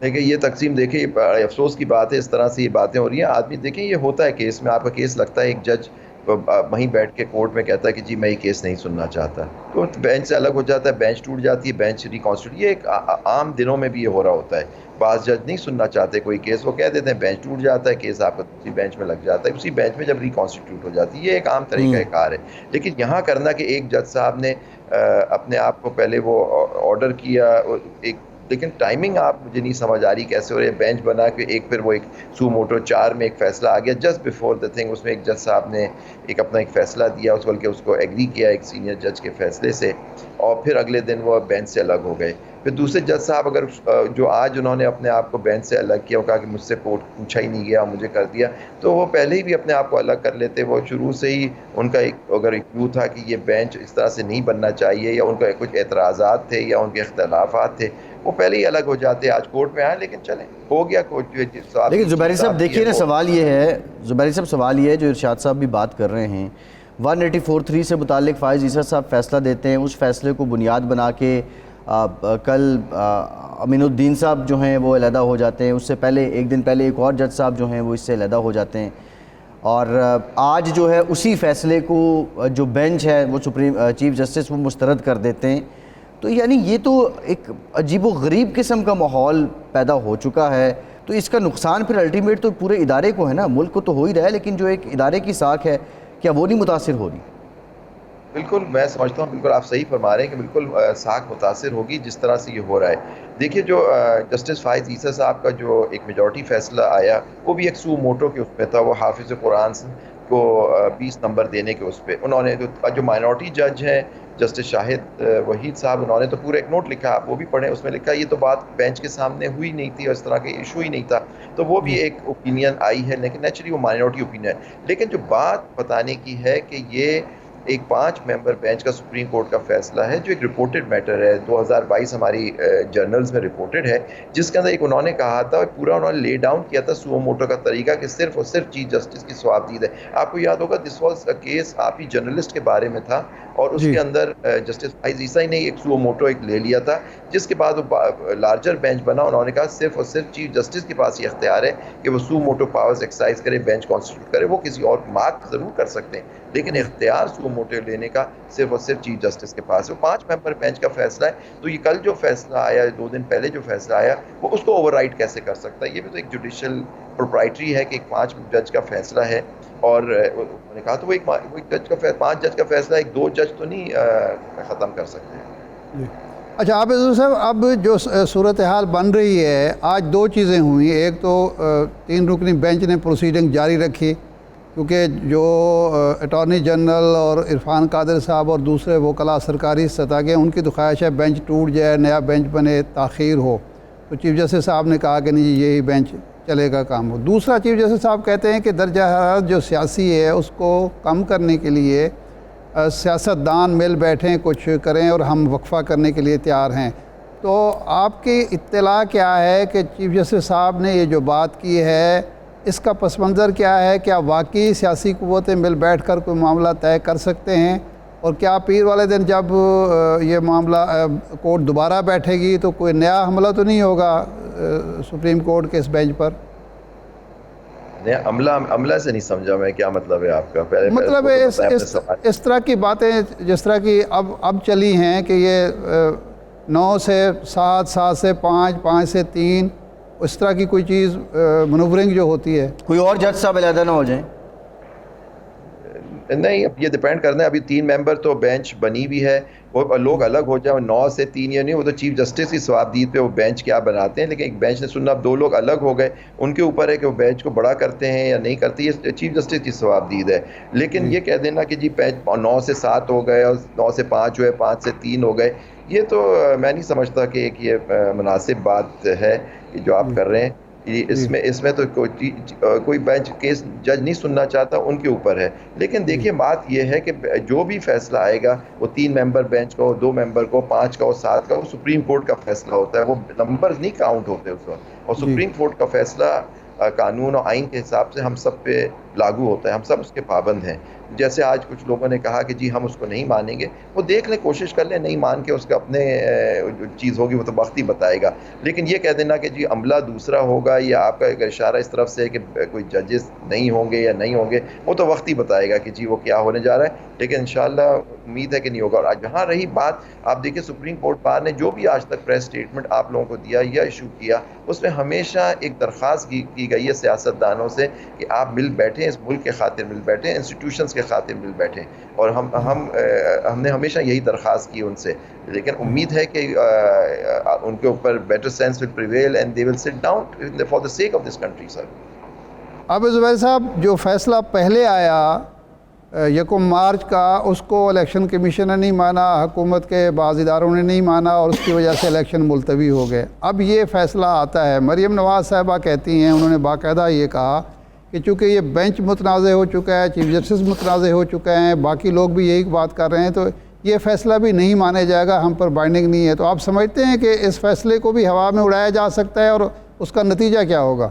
دیکھیں یہ تقسیم, دیکھیں بڑے افسوس کی بات ہے, اس طرح سے یہ باتیں ہو رہی ہیں. آدمی دیکھیں یہ ہوتا ہے کیس میں, آپ کا کیس لگتا ہے, ایک جج وہیں بیٹھ کے کورٹ میں کہتا ہے کہ جی میں یہ کیس نہیں سننا چاہتا, تو بینچ سے الگ ہو جاتا ہے, بینچ ٹوٹ جاتی ہے, بینچ ریکانسٹیٹیوٹ. یہ ایک عام دنوں میں بھی یہ ہو رہا ہوتا ہے. بعض جج نہیں سننا چاہتے کوئی کیس, وہ کہہ دیتے ہیں, بینچ ٹوٹ جاتا ہے, کیس آپ کا اسی بینچ میں لگ جاتا ہے, اسی بینچ میں جب ریکانسٹیٹیوٹ ہو جاتی ہے. یہ ایک عام طریقہ کار ہے. لیکن یہاں کرنا کہ ایک جج صاحب نے اپنے آپ کو پہلے وہ آرڈر کیا, ایک لیکن ٹائمنگ آپ مجھے نہیں سمجھ آ رہی کیسے ہو رہی ہے. بینچ بنا کے ایک پھر وہ ایک سو موٹو 4 میں ایک فیصلہ آ گیا جسٹ بیفور دا تھنگ, اس میں ایک جج صاحب نے ایک اپنا ایک فیصلہ دیا, اس بلکہ اس کو ایگری کیا ایک سینئر جج کے فیصلے سے, اور پھر اگلے دن وہ بینچ سے الگ ہو گئے. پھر دوسرے جج صاحب اگر جو آج انہوں نے اپنے آپ کو بینچ سے الگ کیا, وہ کہا کہ مجھ سے کورٹ پوچھا ہی نہیں گیا, مجھے کر دیا, تو وہ پہلے ہی بھی اپنے آپ کو الگ کر لیتے. وہ شروع سے ہی ان کا اگر ایک ویو تھا کہ یہ بینچ اس طرح سے نہیں بننا چاہیے, یا ان کا کچھ اعتراضات تھے یا ان کے اختلافات تھے, وہ پہلے ہی الگ ہو جاتے. آج کورٹ میں آئے, لیکن چلیں ہو گیا کچھ. لیکن زبیری صاحب دیکھیے نا, سوال یہ ہے, زبیری صاحب سوال یہ ہے جو ارشاد صاحب بھی بات کر رہے ہیں, 184(3) سے متعلق فائز عیسیٰ صاحب فیصلہ دیتے ہیں, اس فیصلے کو بنیاد بنا کے کل امین الدین صاحب جو ہیں وہ علیحدہ ہو جاتے ہیں, اس سے پہلے ایک دن پہلے ایک اور جج صاحب جو ہیں وہ اس سے علیحدہ ہو جاتے ہیں, اور آج جو ہے اسی فیصلے کو جو بینچ ہے وہ سپریم چیف جسٹس وہ مسترد کر دیتے ہیں. تو یعنی یہ تو ایک عجیب و غریب قسم کا ماحول پیدا ہو چکا ہے. تو اس کا نقصان پھر الٹیمیٹ تو پورے ادارے کو ہے نا, ملک کو تو ہو ہی رہا ہے, لیکن جو ایک ادارے کی ساکھ ہے کیا وہ نہیں متاثر ہو رہی؟ بالکل میں سمجھتا ہوں, بالکل آپ صحیح فرما رہے ہیں کہ بالکل ساکھ متاثر ہوگی جس طرح سے یہ ہو رہا ہے. دیکھیے جو جسٹس فائز عیسیٰ صاحب کا جو ایک میجورٹی فیصلہ آیا, وہ بھی ایک سو موٹو کے اس پہ تھا, وہ حافظ قرآن کو 20 نمبر دینے کے اس پہ. انہوں نے جو مائنورٹی جج ہیں جسٹس شاہد وحید صاحب, انہوں نے تو پورا ایک نوٹ لکھا, آپ وہ بھی پڑھیں, اس میں لکھا یہ تو بات بینچ کے سامنے ہوئی نہیں تھی اور اس طرح کے ایشو ہی نہیں تھا. تو وہ بھی ایک اوپینین آئی ہے, لیکن نیچرلی وہ مائنورٹی اوپینین ہے. لیکن جو بات بتانے کی ہے کہ یہ ایک 5 ممبر بینچ کا سپریم کورٹ کا فیصلہ ہے, جو ایک رپورٹڈ میٹر ہے, 2022 ہماری جرنلز میں رپورٹڈ ہے, جس کے اندر ایک انہوں نے کہا تھا, پورا انہوں نے لے ڈاؤن کیا تھا سو موٹو کا طریقہ کہ صرف اور صرف چیف جسٹس کی ثوابدید ہے. آپ کو یاد ہوگا دس واز اے کیس آپ ہی جرنلسٹ کے بارے میں تھا, اور اس کے اندر جسٹس فائز عیسیٰ نے ایک سو موٹو ایک لے لیا تھا, جس کے بعد وہ لارجر بینچ بنا. انہوں نے کہا صرف اور صرف چیف جسٹس کے پاس یہ اختیار ہے کہ وہ سو موٹو پاورز ایکسرسائز کرے, بینچ کانسٹیٹیوٹ کرے. وہ کسی اور مارک ضرور کر سکتے ہیں, لیکن اختیار سو موٹو لینے کا صرف اور صرف چیف جسٹس کے پاس ہے. وہ 5 ممبر بینچ کا فیصلہ ہے, تو یہ کل جو فیصلہ آیا, 2 دن پہلے جو فیصلہ آیا, وہ اس کو اوور رائڈ کیسے کر سکتا ہے؟ یہ بھی تو ایک جوڈیشل پروپرائٹری ہے کہ ایک 5 جج کا فیصلہ ہے, اور انہوں نے کہا تو وہ ایک 5 جج کا فیصلہ ایک 2 جج تو نہیں ختم کر سکتے ہیں. اچھا عابد صاحب، اب جو صورتحال بن رہی ہے، آج 2 چیزیں ہوئیں. ایک تو 3 رکنی بینچ نے پروسیڈنگ جاری رکھی، کیونکہ جو اٹارنی جنرل اور عرفان قادر صاحب اور دوسرے وکلاء سرکاری سطح کے، ان کی تو خواہش ہے بینچ ٹوٹ جائے، نیا بینچ بنے، تاخیر ہو. تو چیف جسٹس صاحب نے کہا کہ نہیں جی یہی بینچ چلے گا کام ہو. دوسرا، چیف جسٹس صاحب کہتے ہیں کہ درجہ حرارت جو سیاسی ہے اس کو کم کرنے کے لیے سیاست دان مل بیٹھیں، کچھ کریں، اور ہم وقفہ کرنے کے لیے تیار ہیں. تو آپ کی اطلاع کیا ہے کہ چیف جسٹس صاحب نے یہ جو بات کی ہے، اس کا پس منظر کیا ہے؟ کیا واقعی سیاسی قوتیں مل بیٹھ کر کوئی معاملہ طے کر سکتے ہیں؟ اور کیا پیر والے دن جب یہ معاملہ کورٹ دوبارہ بیٹھے گی تو کوئی نیا حملہ تو نہیں ہوگا سپریم کورٹ کے اس بینچ پر؟ عملہ سے نہیں سمجھا میں، کیا مطلب ہے آپ کا؟ مطلب اس طرح کی باتیں جس طرح کی اب چلی ہیں کہ یہ 9 سے 7، 7 سے 5، 5 سے 3، اس طرح کی کوئی چیز منورنگ جو ہوتی ہے. کوئی اور جج صاحب علیحدہ نہ ہو جائیں؟ نہیں، اب یہ ڈیپینڈ کرنا ہے. ابھی 3 ممبر تو بینچ بنی بھی ہے، وہ لوگ الگ ہو جائیں. 9 سے 3 یا نہیں، وہ تو چیف جسٹس کی ثوابدید پہ وہ بینچ کیا بناتے ہیں. لیکن ایک بینچ نے سننا، اب 2 لوگ الگ ہو گئے، ان کے اوپر ہے کہ وہ بینچ کو بڑا کرتے ہیں یا نہیں کرتے. یہ چیف جسٹس کی ثوابدید ہے. لیکن یہ کہہ دینا کہ جی بینچ 9 سے 7 ہو گئے اور 9 سے 5 ہوئے، 5 سے 3 ہو گئے، یہ تو میں نہیں سمجھتا کہ ایک یہ مناسب بات ہے کہ جو آپ کر رہے ہیں. اس میں تو کوئی بینچ کیس جج نہیں سننا چاہتا، ان کے اوپر ہے. لیکن دیکھیے بات یہ ہے کہ جو بھی فیصلہ آئے گا، وہ 3 ممبر بینچ کا ہو، 2 ممبر کو، 5 کا ہو، 7 کا ہو، سپریم کورٹ کا فیصلہ ہوتا ہے. وہ نمبرز نہیں کاؤنٹ ہوتے اس وقت. اور سپریم کورٹ کا فیصلہ قانون اور آئین کے حساب سے ہم سب پہ لاگو ہوتا ہے، ہم سب اس کے پابند ہیں. جیسے آج کچھ لوگوں نے کہا کہ جی ہم اس کو نہیں مانیں گے، وہ دیکھ لیں، کوشش کر لیں، نہیں مان کے اس کا اپنے جو چیز ہوگی وہ تو وقت ہی بتائے گا. لیکن یہ کہہ دینا کہ جی عملہ دوسرا ہوگا، یا آپ کا ایک اشارہ اس طرف سے ہے کہ کوئی ججز نہیں ہوں گے یا نہیں ہوں گے، وہ تو وقت ہی بتائے گا کہ جی وہ کیا ہونے جا رہا ہے. لیکن انشاءاللہ امید ہے کہ نہیں ہوگا. اور آج جہاں رہی بات، آپ دیکھیں سپریم کورٹ بار نے جو بھی آج تک پریس اسٹیٹمنٹ آپ لوگوں کو دیا یا ایشو کیا، اس میں ہمیشہ ایک درخواست کی گئی ہے سیاست دانوں سے کہ آپ مل بیٹھیں، اس ملک کے خاطر مل بیٹھیں، انسٹیٹیوشنز کے خاطر مل بیٹھیں. اور ہم نے ہمیشہ یہی درخواست کی ان سے. لیکن امید ہے کہ ان کے اوپر better sense will prevail and they will sit down for the sake of this country. Sir Abid Zubair صاحب، جو فیصلہ پہلے آیا 1 مارچ کا، اس کو الیکشن کمیشن نے نہیں مانا، حکومت کے بعض اداروں نے نہیں مانا، اور اس کی وجہ سے الیکشن ملتوی ہو گئے. اب یہ فیصلہ آتا ہے، مریم نواز صاحبہ کہتی ہیں، انہوں نے باقاعدہ یہ کہا کہ چونکہ یہ بینچ متنازع ہو چکا ہے، چیف جسٹس متنازع ہو چکے ہیں، باقی لوگ بھی یہی بات کر رہے ہیں، تو یہ فیصلہ بھی نہیں مانا جائے گا، ہم پر بائنڈنگ نہیں ہے. تو آپ سمجھتے ہیں کہ اس فیصلے کو بھی ہوا میں اڑایا جا سکتا ہے، اور اس کا نتیجہ کیا ہوگا؟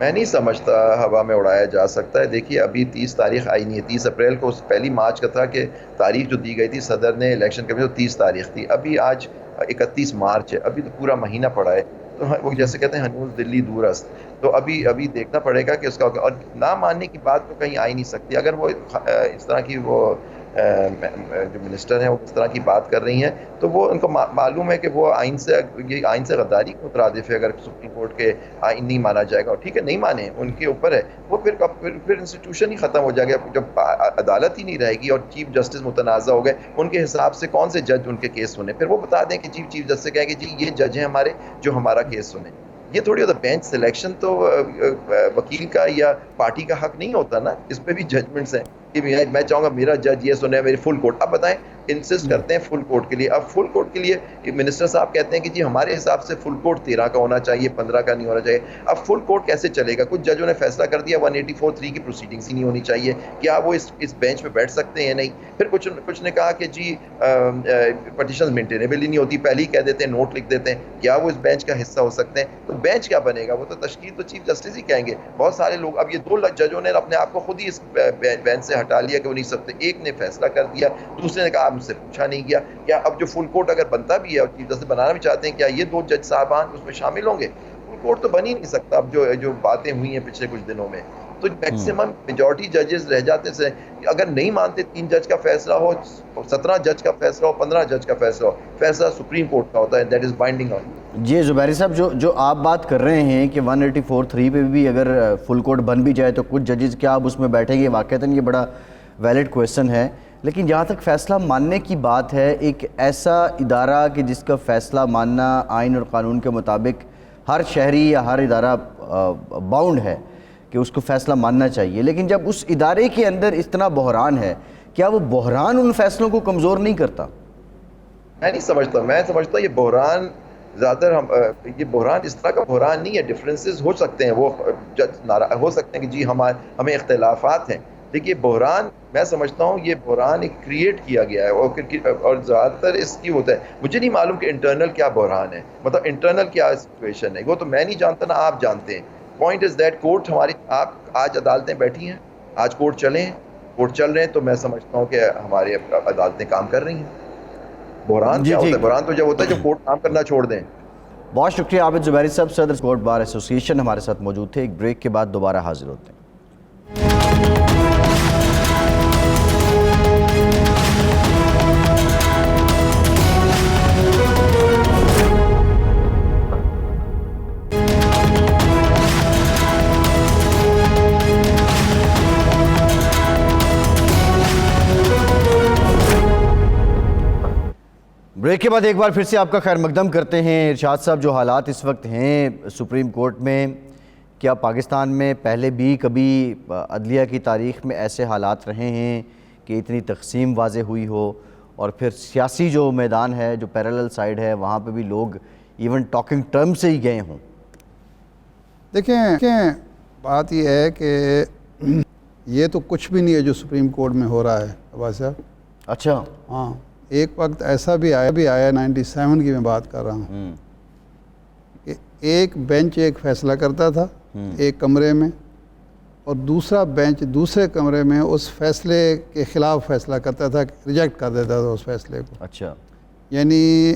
میں نہیں سمجھتا ہوا میں اڑایا جا سکتا ہے. دیکھیے ابھی 30 تاریخ آئی نہیں ہے. 30 اپریل کو پہلی مارچ کا تھا کہ تاریخ جو دی گئی تھی صدر نے الیکشن کمیشن، 30 تاریخ تھی. ابھی آج 31 مارچ ہے، ابھی تو پورا مہینہ پڑا ہے. تو وہ جیسے کہتے ہیں ہنوز دلی دور است. تو ابھی دیکھنا پڑے گا کہ اس کا، اور نہ ماننے کی بات تو کہیں آ ہی نہیں سکتی. اگر وہ اس طرح کی وہ جو منسٹر ہیں وہ اس طرح کی بات کر رہی ہیں، تو وہ ان کو معلوم ہے کہ وہ آئین سے غداری کو مترادف ہے. اگر سپریم کورٹ کے آئین نہیں مانا جائے گا، اور ٹھیک ہے نہیں مانے، ان کے اوپر ہے، وہ پھر انسٹیٹیوشن ہی ختم ہو جائے گا. جب عدالت ہی نہیں رہے گی اور چیف جسٹس متنازع ہو گئے، ان کے حساب سے کون سے جج ان کے کیس سنیں؟ پھر وہ بتا دیں کہ چیف جسٹس سے کہیں کہ جی یہ جج ہیں ہمارے جو ہمارا کیس سنیں. یہ تھوڑی ہوتا. بینچ سلیکشن تو وکیل کا یا پارٹی کا حق نہیں ہوتا نا، اس پہ بھی ججمنٹس ہیں کہ میں چاہوں گا میرا جج یہ سنے، میری فل کورٹ. اب بتائیں، انسسٹ کرتے ہیں فل کورٹ کے لیے. اب فل کورٹ کے لیے منسٹر صاحب کہتے ہیں کہ جی ہمارے حساب سے فل کورٹ 13 کا ہونا چاہیے، 15 کا نہیں ہونا چاہیے. اب فل کورٹ کیسے چلے گا؟ کچھ ججوں نے فیصلہ کر دیا 184(3) کی پروسیڈنگس ہی نہیں ہونی چاہیے. کیا وہ اس بینچ پہ بیٹھ سکتے ہیں یا نہیں؟ پھر کچھ نے کہا کہ جی پٹیشنز مینٹینیبل ہی نہیں ہوتی، پہلے ہی کہہ دیتے ہیں، نوٹ لکھ دیتے ہیں. کیا وہ اس بینچ کا حصہ ہو سکتے ہیں؟ تو بینچ کیا بنے گا؟ وہ تو تشکیل تو چیف جسٹس ہی کہیں گے. بہت سارے لوگ، اب یہ 2 ججوں نے اپنے آپ کو خود ہی اس بینچ سے ہٹا لیا کہ وہ نہیں سکتے. ایک نے فیصلہ کر دیا، دوسرے نے کہا آپ مجھ سے پوچھا نہیں گیا. کیا اب جو فل کورٹ اگر بنتا بھی ہے اور چیف جسٹس بنانا بھی چاہتے ہیں، کیا یہ 2 جج صاحبان اس میں شامل ہوں گے؟ فل کورٹ تو بن ہی نہیں سکتا. اب جو باتیں ہوئی ہیں پچھلے کچھ دنوں میں، تو میکسیمم میجورٹی ججز رہ جاتے ہیں. اگر نہیں مانتے 3 جج کا فیصلہ ہو, 17 جج کا فیصلہ ہو, 15 جج کا فیصلہ ہو, فیصلہ سپریم کورٹ کا ہوتا ہے, دیٹ از بائنڈنگ آن. جی زبیری صاحب, جو آپ بات کر رہے ہیں کہ 184(3) پہ بھی اگر فل کورٹ بن بھی جائے تو کچھ ججز کیا اب اس میں بیٹھیں گے, واقعتاً یہ بڑا ویلڈ کویسچن ہے. لیکن جہاں تک فیصلہ ماننے کی بات ہے, ایک ایسا ادارہ کہ جس کا فیصلہ ماننا آئین اور قانون کے مطابق ہر شہری یا ہر ادارہ باؤنڈ ہے کہ اس کو فیصلہ ماننا چاہیے, لیکن جب اس ادارے کے اندر اتنا بحران ہے, کیا وہ بحران ان فیصلوں کو کمزور نہیں کرتا؟ میں نہیں سمجھتا. میں سمجھتا ہوں یہ بحران زیادہ یہ بحران اس طرح کا بحران نہیں ہے. ڈفرینسز ہو سکتے ہیں, وہ جج ہو سکتے ہیں کہ جی ہمیں اختلافات ہیں, لیکن یہ بحران میں سمجھتا ہوں یہ بحران ایک کریٹ کیا گیا ہے, اور زیادہ تر اس کی ہوتا ہے. مجھے نہیں معلوم کہ انٹرنل کیا بحران ہے, مطلب انٹرنل کیا سچویشن ہے, وہ تو میں نہیں جانتا, نہ آپ جانتے ہیں. پوائنٹ از دیٹ کورٹ ہماری, آپ آج عدالتیں بیٹھی ہیں, آج کورٹ چل رہے ہیں, تو میں سمجھتا ہوں کہ ہماری عدالتیں کام کر رہی ہیں. بحران کیا ہوتا ہے؟ بحران تو جب ہوتا ہے جب کورٹ کام کرنا چھوڑ دیں. بہت شکریہ عابد زبیری صاحب, صدر کورٹ بار ایسوسیشن ہمارے ساتھ موجود تھے. ایک بریک کے بعد دوبارہ حاضر ہوتے ہیں. بریک کے بعد ایک بار پھر سے آپ کا خیر مقدم کرتے ہیں. ارشاد صاحب, جو حالات اس وقت ہیں سپریم کورٹ میں, کیا پاکستان میں پہلے بھی کبھی عدلیہ کی تاریخ میں ایسے حالات رہے ہیں کہ اتنی تقسیم واضح ہوئی ہو, اور پھر سیاسی جو میدان ہے, جو پیرالل سائیڈ ہے, وہاں پہ بھی لوگ ایون ٹاکنگ ٹرم سے ہی گئے ہوں؟ دیکھیں بات یہ ہے کہ یہ تو کچھ بھی نہیں ہے جو سپریم کورٹ میں ہو رہا ہے عباس صاحب. اچھا. ہاں, ایک وقت ایسا بھی آیا 97 کی میں بات کر رہا ہوں کہ ایک بینچ ایک فیصلہ کرتا تھا ایک کمرے میں, اور دوسرا بینچ دوسرے کمرے میں اس فیصلے کے خلاف فیصلہ کرتا تھا, ریجیکٹ کر دیتا تھا اس فیصلے کو. اچھا. یعنی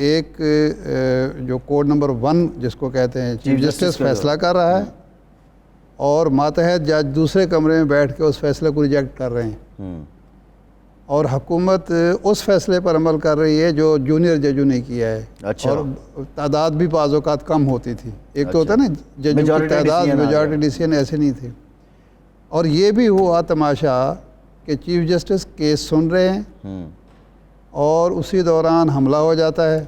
ایک جو کوڈ نمبر 1 جس کو کہتے ہیں چیف جسٹس فیصلہ کر رہا ہے, اور ماتحت جج دوسرے کمرے میں بیٹھ کے اس فیصلے کو ریجیکٹ کر رہے ہیں, اور حکومت اس فیصلے پر عمل کر رہی ہے جو جونیئر ججوں نے کیا ہے. اچھا. اور تعداد بھی بعض اوقات کم ہوتی تھی. ایک تو ہوتا ہے نا ججوں کی تعداد, میجارٹی ڈیسیژن ایسے نہیں تھی. اور یہ بھی ہوا تماشا کہ چیف جسٹس کیس سن رہے ہیں اور اسی دوران حملہ ہو جاتا ہے,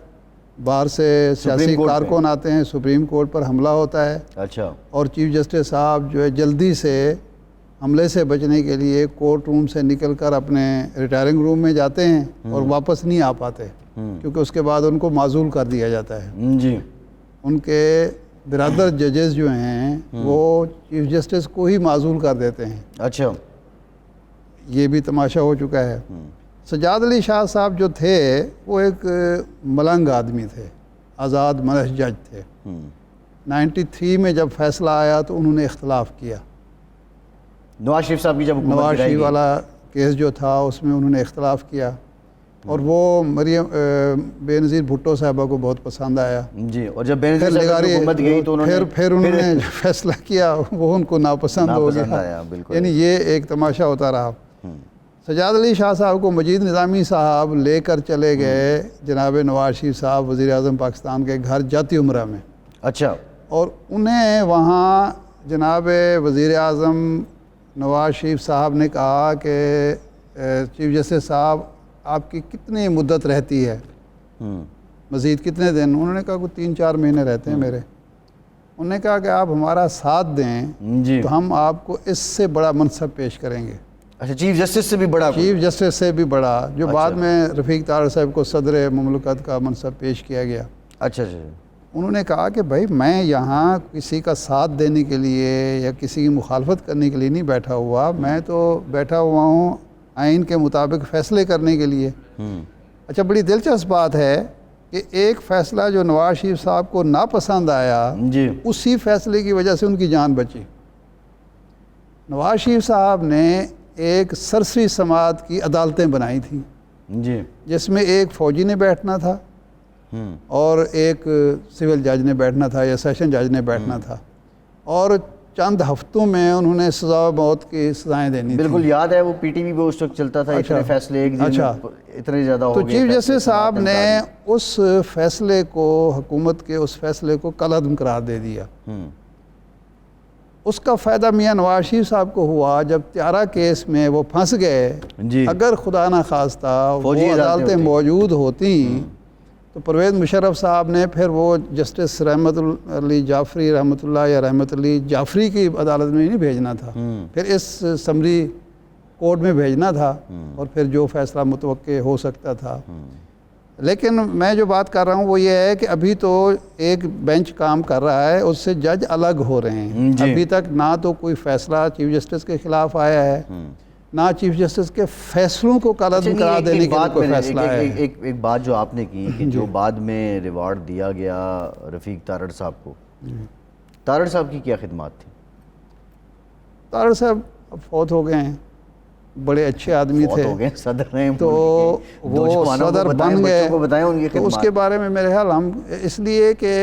باہر سے سیاسی کارکن آتے ہیں, سپریم کورٹ پر حملہ ہوتا ہے. اچھا. اور چیف جسٹس صاحب جو ہے جلدی سے حملے سے بچنے کے لیے کورٹ روم سے نکل کر اپنے ریٹائرنگ روم میں جاتے ہیں اور واپس نہیں آ پاتے, کیونکہ اس کے بعد ان کو معزول کر دیا جاتا ہے. جی. ان کے برادر ججز جو ہیں وہ چیف جسٹس کو ہی معزول کر دیتے ہیں. اچھا. یہ بھی تماشا ہو چکا ہے. سجاد علی شاہ صاحب جو تھے وہ ایک ملنگ آدمی تھے, آزاد منش جج تھے. 93 میں جب فیصلہ آیا تو انہوں نے اختلاف کیا. نواز شریف صاحب کی جب نواز شریف والا کیس جو تھا اس میں انہوں نے اختلاف کیا, اور وہ مریم بے نظیر بھٹو صاحبہ کو بہت پسند آیا. جی. اور جب بے نظیر صاحب کی حکومت گئی تو انہوں نے جو فیصلہ کیا وہ ان کو ناپسند ہو گیا. یعنی یہ ایک تماشا ہوتا رہا. سجاد علی شاہ صاحب کو مجید نظامی صاحب لے کر چلے گئے جناب نواز شریف صاحب وزیر اعظم پاکستان کے گھر جاتی عمرہ میں. اچھا. اور انہیں وہاں جناب وزیر اعظم نواز شریف صاحب نے کہا کہ چیف جسٹس صاحب آپ کی کتنی مدت رہتی ہے, مزید کتنے دن؟ انہوں نے کہا کہ 3-4 مہینے رہتے ہیں میرے. انہوں نے کہا کہ آپ ہمارا ساتھ دیں تو ہم آپ کو اس سے بڑا منصب پیش کریں گے. اچھا. چیف جسٹس سے بھی بڑا؟ چیف جسٹس سے بھی بڑا, جو بعد میں رفیق طاہر صاحب کو صدر مملکت کا منصب پیش کیا گیا. اچھا. اچھا. انہوں نے کہا کہ بھائی میں یہاں کسی کا ساتھ دینے کے لیے یا کسی کی مخالفت کرنے کے لیے نہیں بیٹھا ہوا, میں تو بیٹھا ہوا ہوں آئین کے مطابق فیصلے کرنے کے لیے. اچھا, بڑی دلچسپ بات ہے کہ ایک فیصلہ جو نواز شریف صاحب کو ناپسند آیا, اسی فیصلے کی وجہ سے ان کی جان بچی. نواز شریف صاحب نے ایک سرسری سماعت کی عدالتیں بنائی تھیں جس میں ایک فوجی نے بیٹھنا تھا اور ایک سول جج نے بیٹھنا تھا یا سیشن جج نے بیٹھنا تھا, اور چند ہفتوں میں انہوں نے سزا موت کی سزائیں دینی تھیں. بالکل یاد ہے وہ پی ٹی وی پہ اس وقت چلتا تھا اتنے فیصلے ایک دن اتنے زیادہ ہو تو گئے. چیف جسٹس صاحب نے اس فیصلے کو حکومت کے اس فیصلے کو کالعدم قرار دے دیا. اس کا فائدہ میاں نواز شریف صاحب کو ہوا جب تیارہ کیس میں وہ پھنس گئے. جی اگر خدا نہ خواستہ وہ عدالتیں موجود ہوتی تو پرویز مشرف صاحب نے پھر وہ جسٹس رحمت علی جعفری رحمۃ اللہ یا رحمت علی جعفری کی عدالت میں نہیں بھیجنا تھا, پھر اس سمری کورٹ میں بھیجنا تھا اور پھر جو فیصلہ متوقع ہو سکتا تھا. لیکن میں جو بات کر رہا ہوں وہ یہ ہے کہ ابھی تو ایک بینچ کام کر رہا ہے, اس سے جج الگ ہو رہے ہیں. ابھی تک نہ تو کوئی فیصلہ چیف جسٹس کے خلاف آیا ہے, نہ چیف جسٹس کے فیصلوں کو کالعدم قرار دینے کے لیے کوئی فیصلہ ہے. ایک بات جو آپ نے کی کہ جو بعد میں ریوارڈ دیا گیا رفیق تارڑ صاحب کو, تارڑ صاحب کی کیا خدمات تھی؟ تارڑ صاحب اب فوت ہو گئے ہیں, بڑے اچھے آدمی تھے, صدر رہے تو وہ صدر بن گئے. تو اس کے بارے میں میرے خیال ہم اس لیے کہ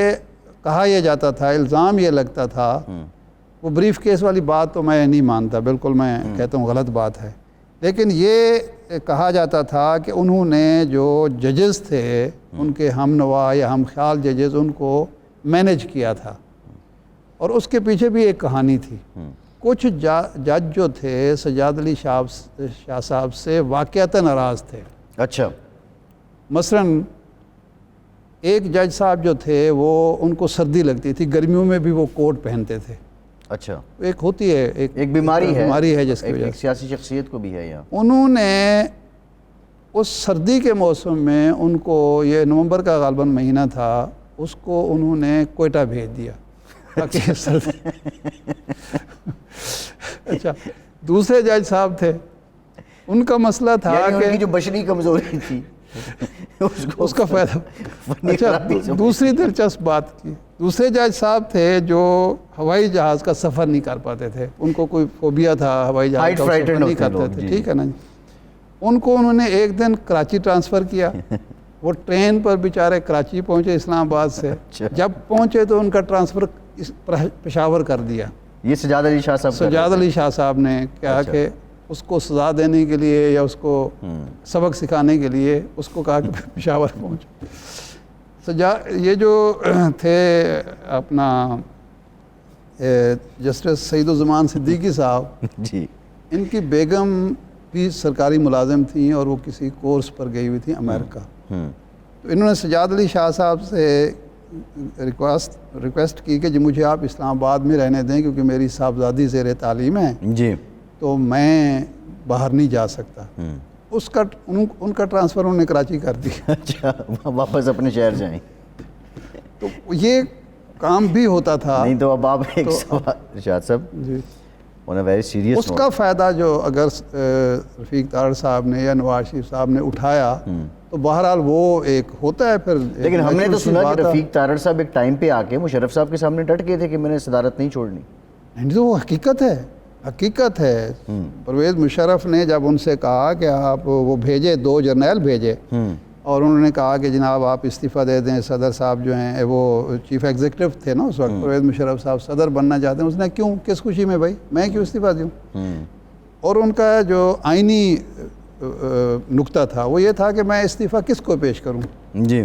کہا یہ جاتا تھا, الزام یہ لگتا تھا, وہ بریف کیس والی بات تو میں نہیں مانتا, بالکل میں کہتا ہوں غلط بات ہے, لیکن یہ کہا جاتا تھا کہ انہوں نے جو ججز تھے ان کے ہم نوا یا ہم خیال ججز ان کو مینیج کیا تھا, اور اس کے پیچھے بھی ایک کہانی تھی. کچھ جج جو تھے سجاد علی شاہ صاحب سے واقعتاً ناراض تھے. اچھا. مثلاً ایک جج صاحب جو تھے وہ ان کو سردی لگتی تھی, گرمیوں میں بھی وہ کوٹ پہنتے تھے. اچھا. ایک ہوتی ہے ایک بیماری ہے جس کی وجہ ایک سیاسی شخصیت کو بھی ہے یہاں. انہوں نے اس سردی کے موسم میں ان کو, یہ نومبر کا غالباً مہینہ تھا, اس کو انہوں نے کوئٹہ بھیج دیا تاکہ سردی. اچھا. دوسرے جج صاحب تھے, ان کا مسئلہ تھا کہ جو بشری کمزوری تھی اس کا فائدہ. اچھا. دوسری دلچسپ بات کی, دوسرے جج صاحب تھے جو ہوائی جہاز کا سفر نہیں کر پاتے تھے, ان کو کوئی فوبیا تھا ہوائی جہاز کا سفر نہیں کرتے تھے, ٹھیک ہے نا. ان کو انہوں نے ایک دن کراچی ٹرانسفر کیا, وہ ٹرین پر بیچارے کراچی پہنچے اسلام آباد سے, جب پہنچے تو ان کا ٹرانسفر پشاور کر دیا. یہ سجاد علی شاہ صاحب سجاد علی شاہ صاحب نے کہا کہ اس کو سزا دینے کے لیے یا اس کو سبق سکھانے کے لیے اس کو کہا کہ پشاور پہنچ. یہ جو تھے اپنا جسٹس سعید الزمان صدیقی صاحب جی, ان کی بیگم بھی سرکاری ملازم تھیں اور وہ کسی کورس پر گئی ہوئی تھیں امریکہ. تو انہوں نے سجاد علی شاہ صاحب سے ریکویسٹ کی کہ جی مجھے آپ اسلام آباد میں رہنے دیں کیونکہ میری صاحبزادی زیر تعلیم ہے جی, تو میں باہر نہیں جا سکتا. اس کا ان کا ٹرانسفر انہوں نے کراچی کر دیا. اچھا, واپس اپنے شہر جائیں. تو یہ کام بھی ہوتا تھا. نہیں تو اب آپ ایک سوال ارشاد صاحب, جی, ویری سیریس, اس کا فائدہ جو اگر رفیق تارڑ صاحب نے یا نواز شریف صاحب نے اٹھایا تو بہرحال وہ ایک ہوتا ہے. پھر لیکن ہم نے تو سنا کہ رفیق تارڑ صاحب ایک ٹائم پہ آ کے مشرف صاحب کے سامنے ڈٹ گئے تھے کہ میں نے صدارت نہیں چھوڑنی. نہیں تو وہ حقیقت ہے. پرویز مشرف نے جب ان سے کہا کہ آپ وہ بھیجے, 2 جرنیل بھیجے اور انہوں نے کہا کہ جناب آپ استعفیٰ دے دیں, صدر صاحب جو ہیں وہ چیف ایگزیکٹو تھے نا اس وقت, پرویز مشرف صاحب صدر بننا چاہتے ہیں. اس نے کیوں, کس خوشی میں بھائی, میں کیوں استعفیٰ دوں. اور ان کا جو آئینی نقطہ تھا وہ یہ تھا کہ میں استعفیٰ کس کو پیش کروں. جی,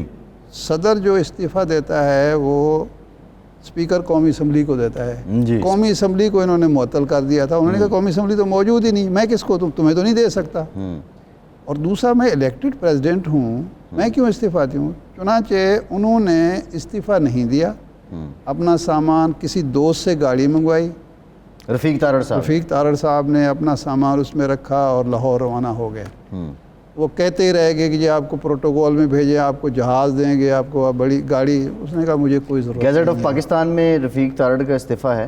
صدر جو استعفیٰ دیتا ہے وہ اسپیکر قومی اسمبلی کو دیتا ہے. قومی اسمبلی کو انہوں نے معطل کر دیا تھا. انہوں نے کہا قومی اسمبلی تو موجود ہی نہیں, میں کس کو, تمہیں تو نہیں دے سکتا. اور دوسرا میں الیکٹڈ پریزیڈنٹ ہوں, میں کیوں استعفیٰ دوں. چنانچہ انہوں نے استعفیٰ نہیں دیا, اپنا سامان کسی دوست سے گاڑی منگوائی. رفیق تارڑ صاحب نے اپنا سامان اس میں رکھا اور لاہور روانہ ہو گئے. وہ کہتے ہی رہ گئے کہ جی آپ کو پروٹوکول میں بھیجیں, آپ کو جہاز دیں گے, آپ کو بڑی گاڑی. اس نے کہا مجھے کوئی ضرورت نہیں. گیزٹ آف پاکستان میں رفیق تارڑ کا استعفیٰ ہے؟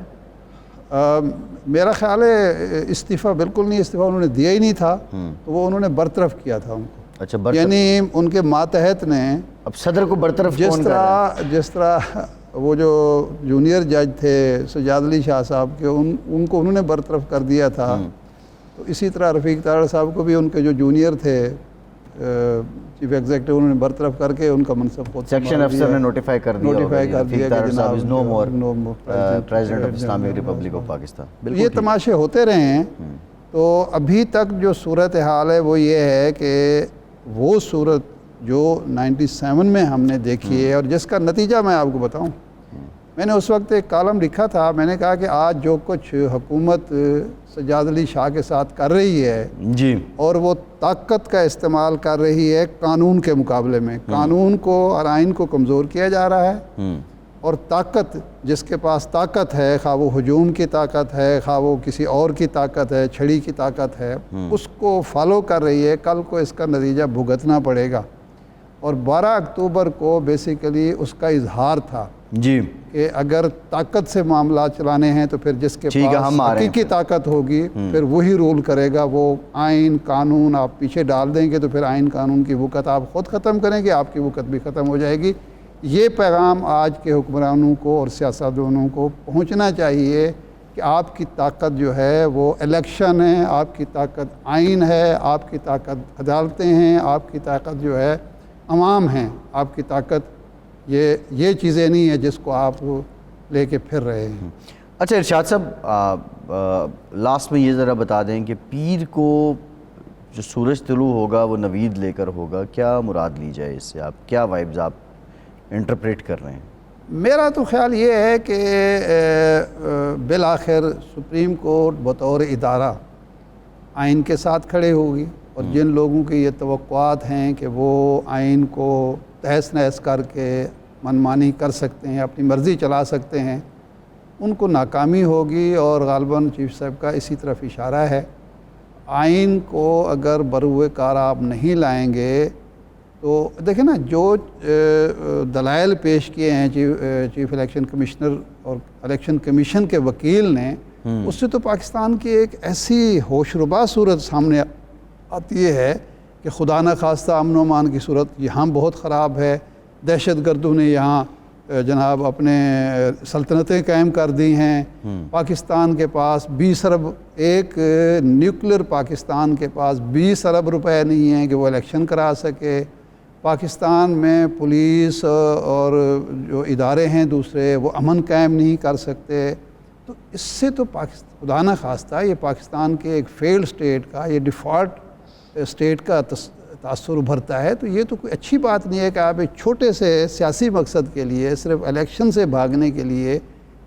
میرا خیال ہے استعفیٰ بالکل نہیں, استعفیٰ انہوں نے دیا ہی نہیں تھا, تو وہ انہوں نے برطرف کیا تھا ان کو. اچھا, یعنی ان کے ماتحت نے, اب صدر کو برطرف کون کر رہا ہے؟ جس طرح وہ جو جونیئر جج تھے سجاد علی شاہ صاحب کے, ان کو انہوں نے برطرف کر دیا تھا. تو اسی طرح رفیق تارڑ صاحب کو بھی ان کے جو جونیئر تھے چیف ایگزیکٹو انہوں نے برطرف کر کے ان کا منصب خود سیکشن افسر نے نوٹیفائی کر دیا کہ جناب no more president of Islamic Republic of Pakistan. یہ تماشے ہوتے رہے ہیں. تو ابھی تک جو صورتحال ہے وہ یہ ہے کہ وہ صورت جو 97 میں ہم نے دیکھی ہے اور جس کا نتیجہ میں آپ کو بتاؤں, میں نے اس وقت ایک کالم لکھا تھا. میں نے کہا کہ آج جو کچھ حکومت سجاد علی شاہ کے ساتھ کر رہی ہے جی, اور وہ طاقت کا استعمال کر رہی ہے قانون کے مقابلے میں, قانون کو اور آئین کو کمزور کیا جا رہا ہے, اور طاقت جس کے پاس طاقت ہے, خواہ وہ ہجوم کی طاقت ہے, خواہ وہ کسی اور کی طاقت ہے, چھڑی کی طاقت ہے, اس کو فالو کر رہی ہے. کل کو اس کا نتیجہ بھگتنا پڑے گا. اور 12 اکتوبر کو بیسیکلی اس کا اظہار تھا جی, کہ اگر طاقت سے معاملات چلانے ہیں تو پھر جس کے پاس حقیقی طاقت ہوگی پھر وہی رول کرے گا. وہ آئین قانون آپ پیچھے ڈال دیں گے تو پھر آئین قانون کی وقت آپ خود ختم کریں گے, آپ کی وقت بھی ختم ہو جائے گی. یہ پیغام آج کے حکمرانوں کو اور سیاستدانوں کو پہنچنا چاہیے کہ آپ کی طاقت جو ہے وہ الیکشن ہے, آپ کی طاقت آئین ہے, آپ کی طاقت عدالتیں ہیں, آپ کی طاقت جو ہے عوام ہیں, آپ کی طاقت یہ چیزیں نہیں ہیں جس کو آپ لے کے پھر رہے ہیں. اچھا ارشاد صاحب, لاسٹ میں یہ ذرا بتا دیں کہ پیر کو جو سورج طلوع ہوگا وہ نوید لے کر ہوگا, کیا مراد لی جائے اس سے؟ آپ کیا وائبز آپ انٹرپریٹ کر رہے ہیں؟ میرا تو خیال یہ ہے کہ بالآخر سپریم کورٹ بطور ادارہ آئین کے ساتھ کھڑے ہوگی, اور جن لوگوں کی یہ توقعات ہیں کہ وہ آئین کو تہس نہس کر کے منمانی کر سکتے ہیں, اپنی مرضی چلا سکتے ہیں, ان کو ناکامی ہوگی. اور غالباً چیف صاحب کا اسی طرف اشارہ ہے. آئین کو اگر بروئے کار آپ نہیں لائیں گے تو دیکھیں نا, جو دلائل پیش کیے ہیں چیف الیکشن کمشنر اور الیکشن کمیشن کے وکیل نے, اس سے تو پاکستان کی ایک ایسی ہوش ربا صورت سامنے آتی ہے کہ خدا نخواستہ امن و امان کی صورت یہاں بہت خراب ہے. دہشت گردوں نے یہاں جناب اپنے سلطنتیں قائم کر دی ہیں. پاکستان کے پاس 20 ارب, ایک نیوکلیر پاکستان کے پاس 20 ارب روپے نہیں ہیں کہ وہ الیکشن کرا سکے. پاکستان میں پولیس اور جو ادارے ہیں دوسرے وہ امن قائم نہیں کر سکتے. تو اس سے تو خدا نخواستہ یہ پاکستان کے ایک فیلڈ اسٹیٹ کا, یہ ڈیفالٹ اسٹیٹ کا تاثر ابھرتا ہے. تو یہ تو کوئی اچھی بات نہیں ہے کہ آپ ایک چھوٹے سے سیاسی مقصد کے لیے صرف الیکشن سے بھاگنے کے لیے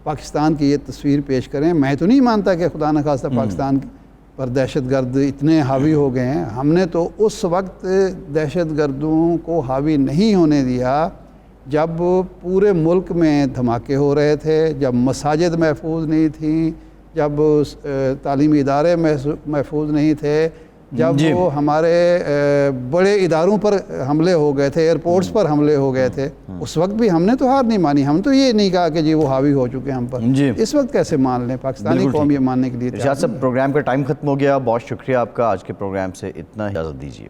پاکستان کی یہ تصویر پیش کریں. میں تو نہیں مانتا کہ خدا نخواستہ پاکستان پر دہشت گرد اتنے حاوی ہو گئے ہیں. ہم نے تو اس وقت دہشت گردوں کو حاوی نہیں ہونے دیا جب پورے ملک میں دھماکے ہو رہے تھے, جب مساجد محفوظ نہیں تھیں, جب تعلیمی ادارے محفوظ نہیں تھے, جب وہ ہمارے بڑے اداروں پر حملے ہو گئے تھے, ایئرپورٹس پر حملے ہو گئے تھے. اس وقت بھی ہم نے تو ہار نہیں مانی. ہم تو یہ نہیں کہا کہ جی وہ حاوی ہو چکے ہم پر. اس وقت کیسے مان لیں؟ پاکستانی قوم یہ ماننے کے لیے. ارشاد صاحب, پروگرام کا ٹائم ختم ہو گیا. بہت شکریہ آپ کا. آج کے پروگرام سے اتنا اجازت دیجیے.